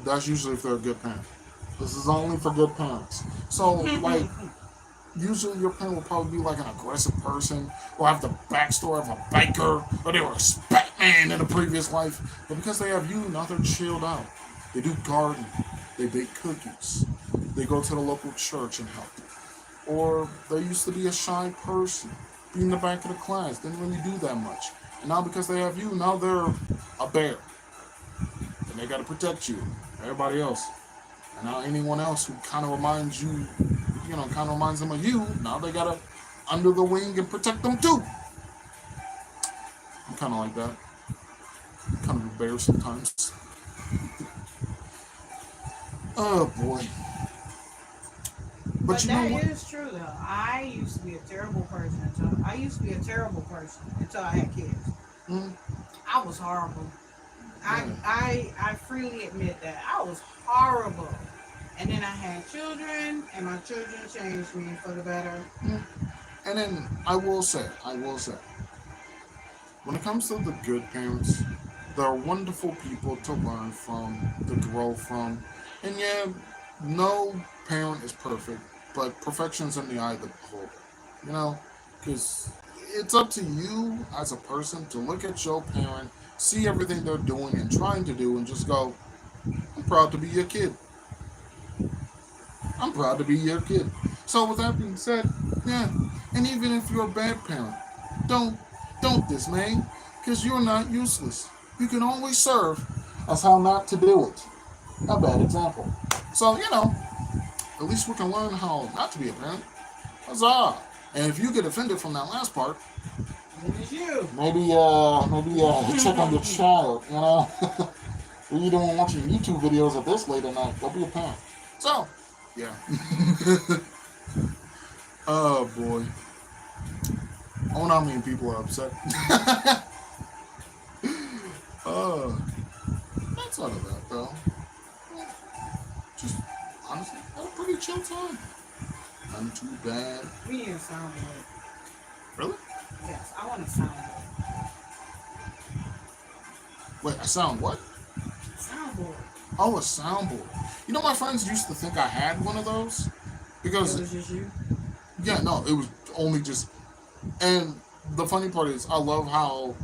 That's usually if they're a good parent. This is only for good parents. So like usually your parent will probably be like an aggressive person or have the backstory of a biker or they were a Batman in a previous life. But because they have you, now they're chilled out. They do gardening. They bake cookies. They go to the local church and help. Or they used to be a shy person, be in the back of the class, didn't really do that much. And now because they have you, now they're a bear. And they gotta protect you, everybody else. And now anyone else who kind of reminds you, kind of reminds them of you, now they gotta under the wing and protect them too. I'm kind of like that. Kind of a bear sometimes. Oh boy. But But you know that what? is true though. I used to be a terrible person until I had kids. Mm, I was horrible. I yeah. I I freely admit that I was horrible. And then I had children, and my children changed me for the better. Mm. And then I will say, when it comes to the good parents, they're wonderful people to learn from, to grow from. And yeah, no parent is perfect, but perfection's in the eye of the beholder. You know? Because it's up to you as a person to look at your parent, see everything they're doing and trying to do, and just go, I'm proud to be your kid. I'm proud to be your kid. So with that being said, yeah, and even if you're a bad parent, don't don't dismay, because you're not useless. You can always serve. That's how not to do it. A bad example. So at least we can learn how not to be a parent. Huzzah! And if you get offended from that last part, Then it's you. maybe check on your child. What are you doing watching YouTube videos at this late at night? Go be a parent. So, yeah. Oh boy. Oh, not many people are upset. uh, outside of that, though, just honestly, had a pretty chill time. Nothing too bad. We need a soundboard. Really? Yes, I want a soundboard. Wait, a sound what? Soundboard. Oh, a soundboard. You know, my friends used to think I had one of those It because, was just you. yeah, no, it was only just. And the funny part is, I love how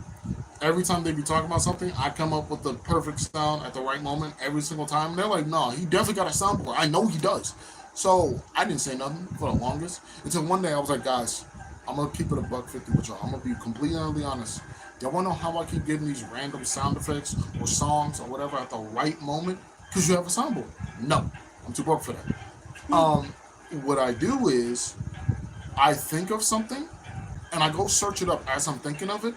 every time they be talking about something, I come up with the perfect sound at the right moment every single time. And they're like, no, he definitely got a soundboard. I know he does. So I didn't say nothing for the longest until one day I was like, guys, I'm going to keep it a buck 50 with y'all. I'm going to be completely and utterly honest. Y'all want to know how I keep getting these random sound effects or songs or whatever at the right moment? Because you have a soundboard. No, I'm too broke for that. What I do is I think of something and I go search it up as I'm thinking of it.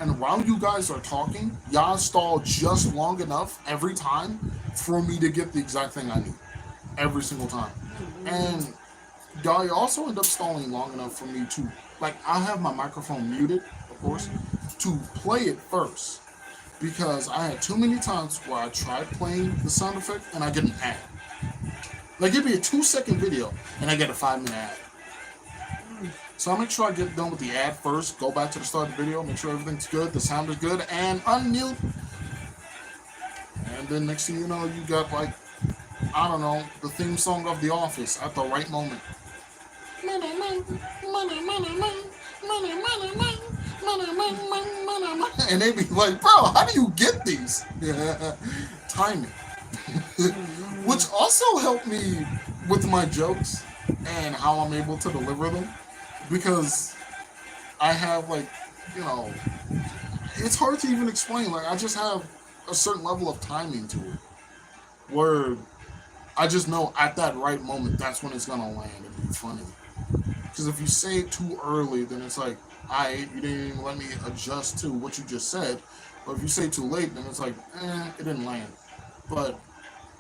And while you guys are talking, y'all stall just long enough every time for me to get the exact thing I need. Every single time. And y'all also end up stalling long enough for me to, like, I have my microphone muted, of course, to play it first. Because I had too many times where I tried playing the sound effect and I get an ad. Like, it'd be a 2-second video and I get a 5-minute ad. So I'll make sure I get done with the ad first, go back to the start of the video, make sure everything's good, the sound is good, and unmute. And then next thing you know, you got, like, I don't know, the theme song of The Office at the right moment. And they be like, bro, how do you get these? Timing. Which also helped me with my jokes and how I'm able to deliver them. Because I have, like, you know, it's hard to even explain. Like, I just have a certain level of timing to it. Where I just know at that right moment, that's when it's going to land and be funny. Because if you say it too early, then it's like, you didn't even let me adjust to what you just said. But if you say it too late, then it's like, it didn't land. But,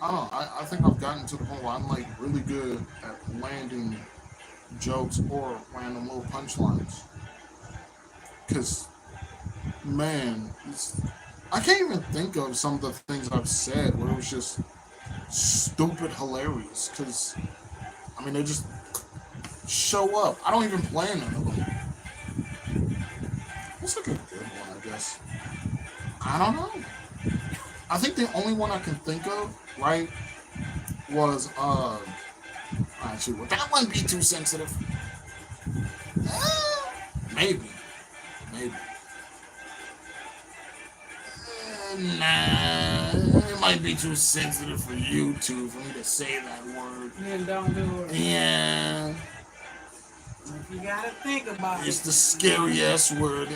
I don't know, I think I've gotten to the point where I'm, like, really good at landing jokes or random little punchlines. Because, man, I can't even think of some of the things I've said where it was just stupid hilarious. Because, I mean, they just show up. I don't even plan none of them. What's like a good one, I guess? I don't know. I think the only one I can think of, right, was, actually, would that one be too sensitive? Maybe. Nah, it might be too sensitive for you two, for me to say that word. Then don't do it. Yeah. If you gotta think about It's it. the scary S word.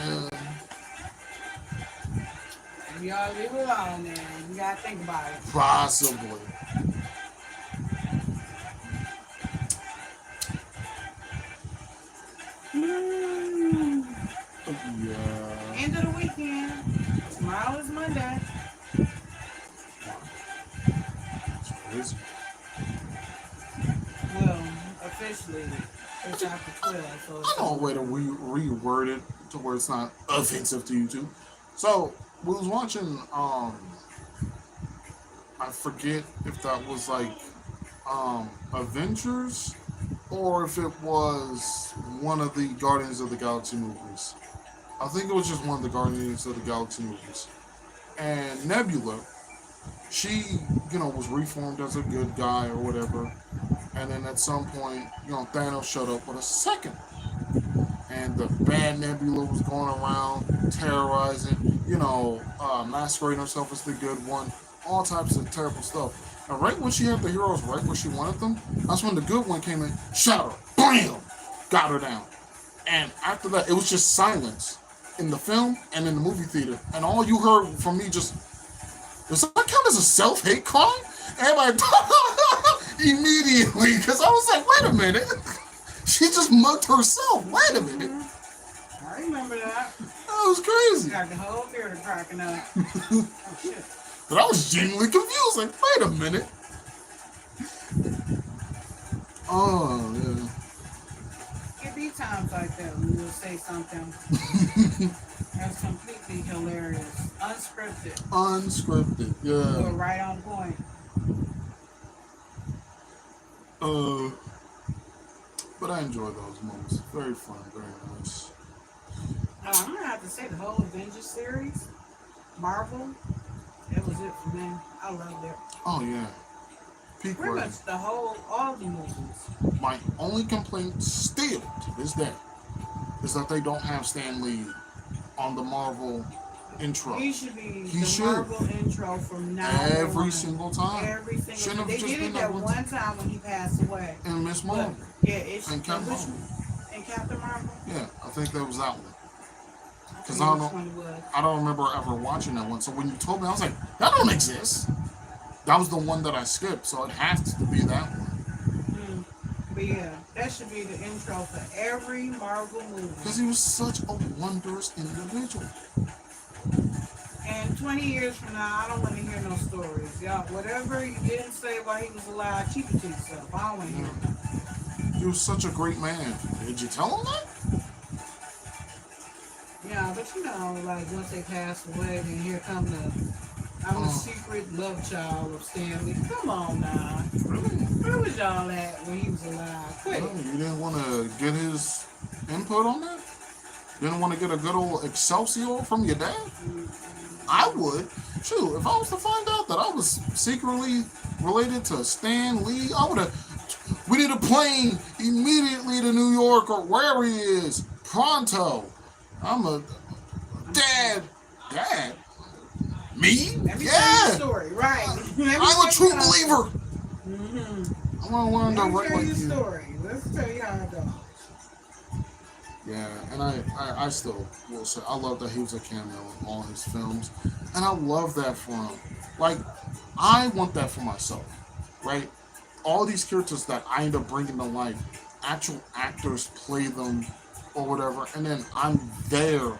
If y'all leave it alone, then you gotta think about it. Possibly. Yeah. End of the weekend. Tomorrow is Monday. It's crazy. Well, officially, it's after 12. So I know a way to reword it to where it's not offensive to you two. So we was watching. I forget if that was like Avengers or if it was one of the Guardians of the Galaxy movies. I think it was just one of the Guardians of the Galaxy movies. And Nebula, she, was reformed as a good guy or whatever. And then at some point, Thanos showed up with a second. And the bad Nebula was going around terrorizing, masquerading herself as the good one, all types of terrible stuff. And right when she had the heroes right where she wanted them, that's when the good one came in, shot her, BAM! Got her down. And after that, it was just silence in the film and in the movie theater. And all you heard from me just, does that count as a self-hate crime? Everybody immediately, because I was like, wait a minute. She just mugged herself. Wait a minute. I remember that. That was crazy. Got the whole theater cracking up. Oh, shit. But I was genuinely confused. Like, wait a minute. Oh, yeah. It be times like that when you'll say something that's completely hilarious, unscripted, Unscripted, but yeah. right on point. Uh, but I enjoy those moments. Very fun, very nice. I'm gonna have to say the whole Avengers series, Marvel, that was it for me. I loved it. Oh yeah, peak Pretty worthy. much the whole, all the movies. My only complaint still to this day is that they don't have Stan Lee on the Marvel intro. He should be He the should. Marvel intro from now Every on. single time. Every single Shouldn't time. have They just did been it that that one one time when he passed away. And Miss But Marvel. yeah, it's And Captain which Marvel. and Captain Marvel. Yeah, I think that was that one. I Because forget which one it was. I don't remember ever watching that one. So when you told me, I was like, that don't exist. That was the one that I skipped, so it has to be that one. But yeah, that should be the intro for every Marvel movie. Because he was such a wondrous individual. And 20 years from now, I don't want to hear no stories. Y'all, whatever you didn't say while he was alive, keep it to yourself. I don't want to hear it. He was such a great man. Did you tell him that? Yeah, but you know, like once they pass away, then here come the I'm the secret love child of Stanley. Come on now. Really? Where was y'all at when he was alive? Quit No, it. you didn't want to get his input on that? Didn't want to get a good old Excelsior from your dad? I would. Shoot, if I was to find out that I was secretly related to Stan Lee, I would have. We need a plane immediately to New York or wherever he is. Pronto. I'm a dad. Dad? Me? Let me tell you Yeah. the story, right? I'm a true believer. Mm-hmm. I want to learn to Let me write tell like you the you. story. Let's tell you how it goes. Yeah, and I still will say I love that he was a cameo in all his films, and I love that for him. Like, I want that for myself, right? All these characters that I end up bringing to life, actual actors play them or whatever, and then I'm there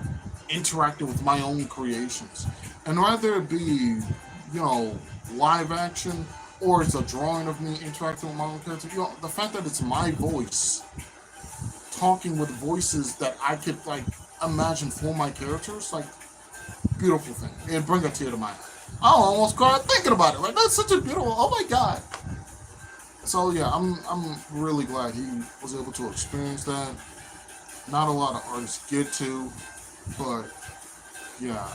interacting with my own creations. And whether it be, live action or it's a drawing of me interacting with my own character, the fact that it's my voice talking with voices that I could imagine for my characters, beautiful thing. It'd bring a tear to my eye. I almost cried thinking about it. Like, that's such a beautiful. Oh my god. So yeah, I'm really glad he was able to experience that. Not a lot of artists get to, but yeah,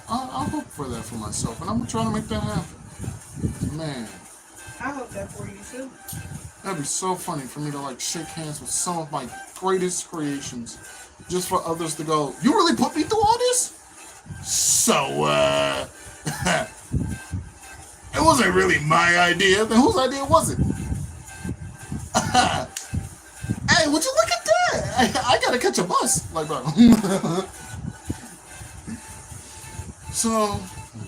I hope for that for myself, and I'm gonna try to make that happen. Man, I hope that for you too. that'd be so funny for me to shake hands with some of my greatest creations, just for others to go, you really put me through all this? So, it wasn't really my idea. Then whose idea was it? Hey, would you look at that? I gotta catch a bus. Like, bro. So,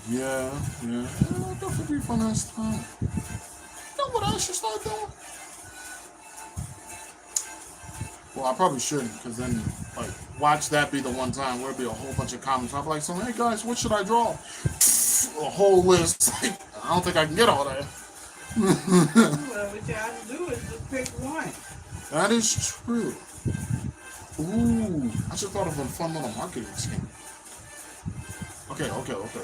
yeah. That would be for next time. You know what I should start doing? Well, I probably shouldn't, because then, watch that be the one time where it'll be a whole bunch of comments. I'll be like, so, hey guys, what should I draw? A whole list. I don't think I can get all that. Well, what you have to do is just pick one. That is true. Ooh, I just thought of a fun little marketing scheme. Okay.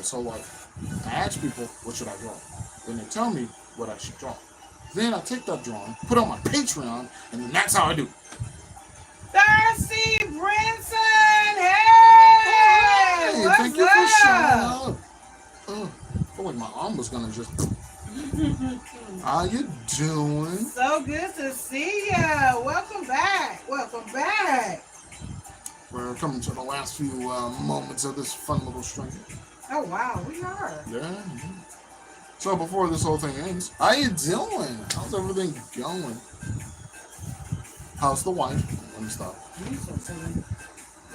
So, I ask people, what should I draw? Then they tell me what I should draw. Then I take that drawing, put it on my Patreon, and then that's how I do. Darcy Brinson, hey! What's thank you for showing up? up. I feel like my arm was gonna just. How you doing? So good to see ya. Welcome back. We're coming to the last few moments of this fun little string. Oh wow, we are. Yeah. So before this whole thing ends, how you doing? How's everything going? How's the wife? Let me stop.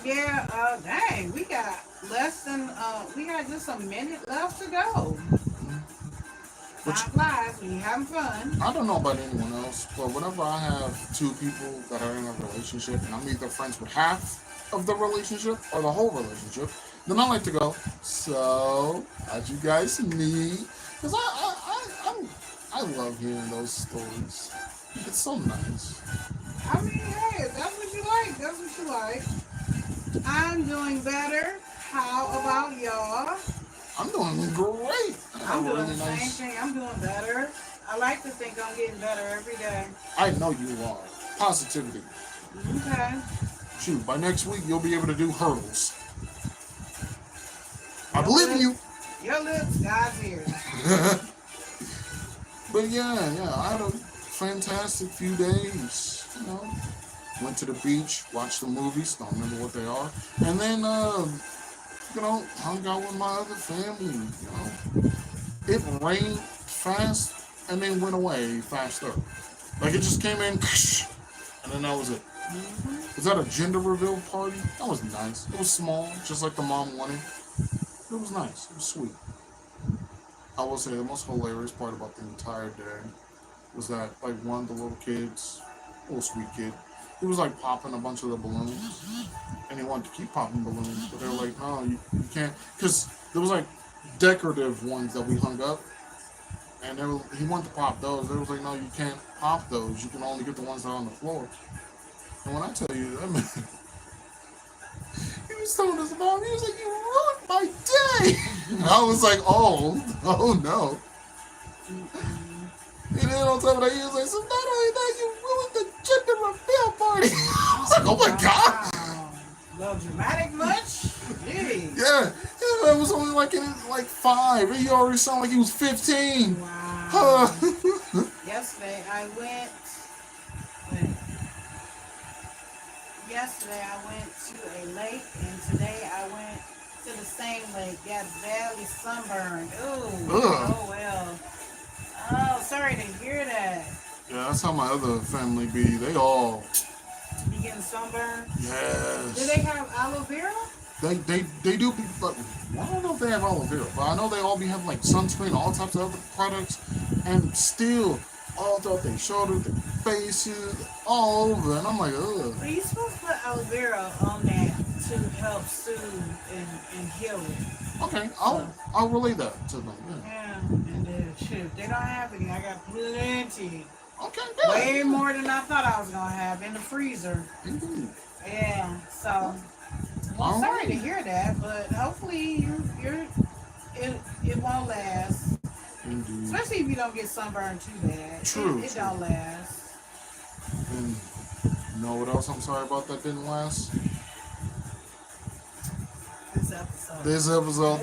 Yeah, dang, we got we got just a minute left to go. Time flies when you're having fun. I don't know about anyone else, but whenever I have two people that are in a relationship and I'm either friends with half of the relationship or the whole relationship, then I like to go, so, how'd you guys meet? Because I love hearing those stories. It's so nice. I mean, hey, that's what like. That's what you like. I'm doing better. How about y'all? I'm doing great. I I'm have a doing really the same nice. thing. I'm doing better. I like to think I'm getting better every day. I know you are. Positivity. Okay. Shoot, by next week you'll be able to do hurdles. I Your believe in lips, you. your lips, God's ears. But yeah, I had a fantastic few days. Went to the beach, watched the movies, don't remember what they are, and then hung out with my other family. It rained fast and then went away faster. Like it just came in, and then that was it. Hmm. Was that a gender reveal party? That was nice. It was small, just like the mom wanted. It was nice. It was sweet. I will say the most hilarious part about the entire day was that like one of the little kids, little sweet kid, he was like popping a bunch of the balloons, and he wanted to keep popping balloons, but they were like, no, you can't, because there was like decorative ones that we hung up, and he wanted to pop those. They was like, no, you can't pop those. You can only get the ones that are on the floor. And when I tell you, that man, he was telling us about it. He was like, you ruined my day. And I was like, oh no. Mm-mm. And then on top of that, he was like, so not only that, you ruined the gender reveal party. I was like, oh my god. Wow. Little dramatic much? Jeez. Yeah, his man was only like in like 5. And he already sounded like he was 15. Wow. Yesterday I went. Wait. Yesterday I went to a lake, and today I went to the same lake. Got badly sunburned. Ooh. Ugh. Oh well. Oh, sorry to hear that. Yeah, that's how my other family be. They all, You getting sunburned? Do yes. they have aloe vera? They do be, but I don't know if they have aloe vera, but I know they all be having like sunscreen, all types of other products, and still all throughout their shoulders, their faces, all over. And I'm like, ugh. Well, you supposed to put aloe vera on that to help soothe and heal it. Okay, I'll relay that to them. Yeah. Yeah, and shoot, they don't have any. I got plenty. Okay, Way good. more than I thought I was gonna have in the freezer. Indeed. Yeah, so All sorry to right. hear that, but hopefully it won't last. Indeed. Especially if you don't get sunburned too bad. True, It true. don't last. And you know what else I'm sorry about that didn't last? This episode. This episode.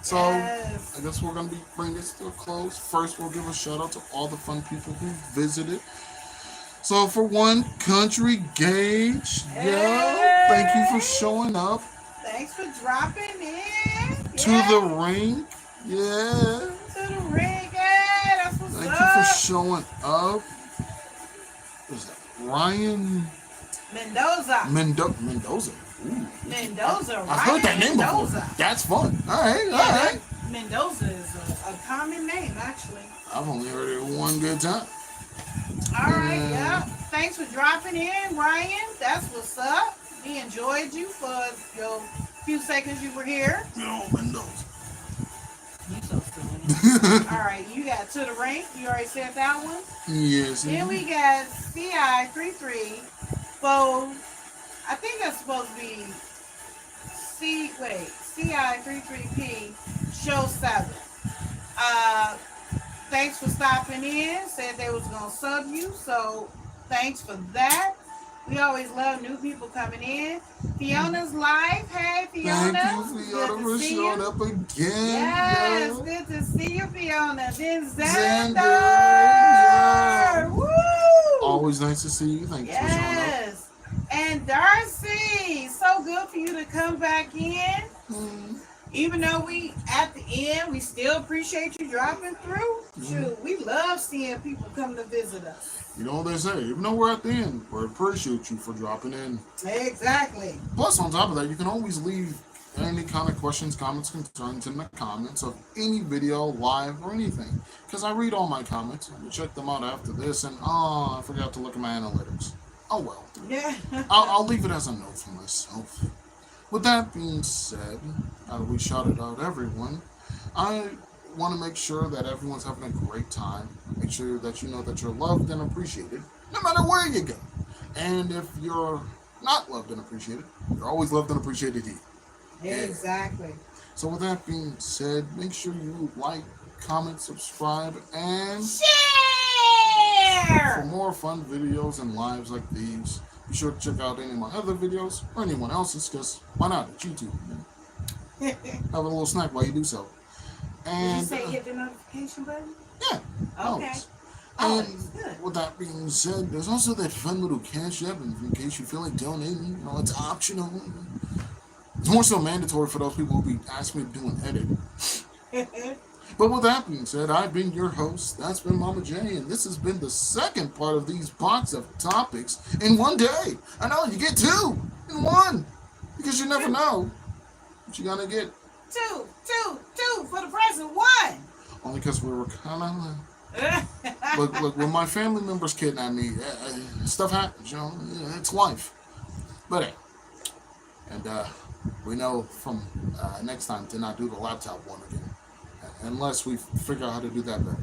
So Yes. I guess we're gonna be bringing this to a close. First, we'll give a shout out to all the fun people who visited. So for one, Country Gauge, yeah, thank you for showing up Thanks for dropping in. to the ring. Yeah, To the ring. Yeah, that's what's thank you for up. showing up. Who's that? Ryan Mendoza. Mendoza. Ooh. Mendoza, I've right? heard that name before. Mendoza. That's fun. All right, all Yeah, right. Mendoza is a common name, actually. I've only heard it one good time. All right, Yeah. yeah. Thanks for dropping in, Ryan. That's what's up. We enjoyed you for your few seconds you were here. Mendoza. You so silly. All right, you got To the Rank. You already said that one. Yes. Then we got CI33 for, I think that's supposed to be CI33P Show 7. Thanks for stopping in. Said they was gonna sub you, so thanks for that. We always love new people coming in. Fiona's live. Hey, Fiona. Thank you, Good Fiona, to for see showing you. up again. Yes, yo. good to see you, Fiona. Then Xander, Xander. yeah. Woo! Always nice to see you. Thank you for showing up. Yes. And Darcy, so good for you to come back in. Mm. Even though we at the end, we still appreciate you dropping through. Shoot, we love seeing people come to visit us. You know what they say, even though we're at the end, we appreciate you for dropping in. Exactly. Plus, on top of that, you can always leave any kind of questions, comments, concerns in the comments of any video, live, or anything. Because I read all my comments. I'm going to check them out after this, and I forgot to look at my analytics. Oh well. Yeah. I'll leave it as a note for myself. With that being said, we shouted out everyone. I want to make sure that everyone's having a great time. Make sure that you know that you're loved and appreciated. no matter where you go. And if you're not loved and appreciated, you're always loved and appreciated here. Exactly. So with that being said, make sure you like, comment, subscribe, and for Share. more fun videos and lives like these, be sure to check out any of my other videos or anyone else's, because why not? It's YouTube. Have a little snack while you do so. Did you And say hit the notification button? yeah, Okay. always. Oh, And it's good. with that being said, there's also that fun little Cash App, and in case you feel like donating, it's optional. It's more so mandatory for those people who be asking me to do an edit. But with that being said, I've been your host. That's been Mama J, and this has been the second part of these box of topics in one day. I know, you get two in one, because you never know what you're gonna get. Two for the price of one. Only because we were kind of look, when my family members kidnap me, stuff happens, it's life. But hey, and we know from next time to not do the laptop one again, unless we figure out how to do that better.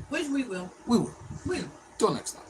Which we will. We will. We will. Till next time.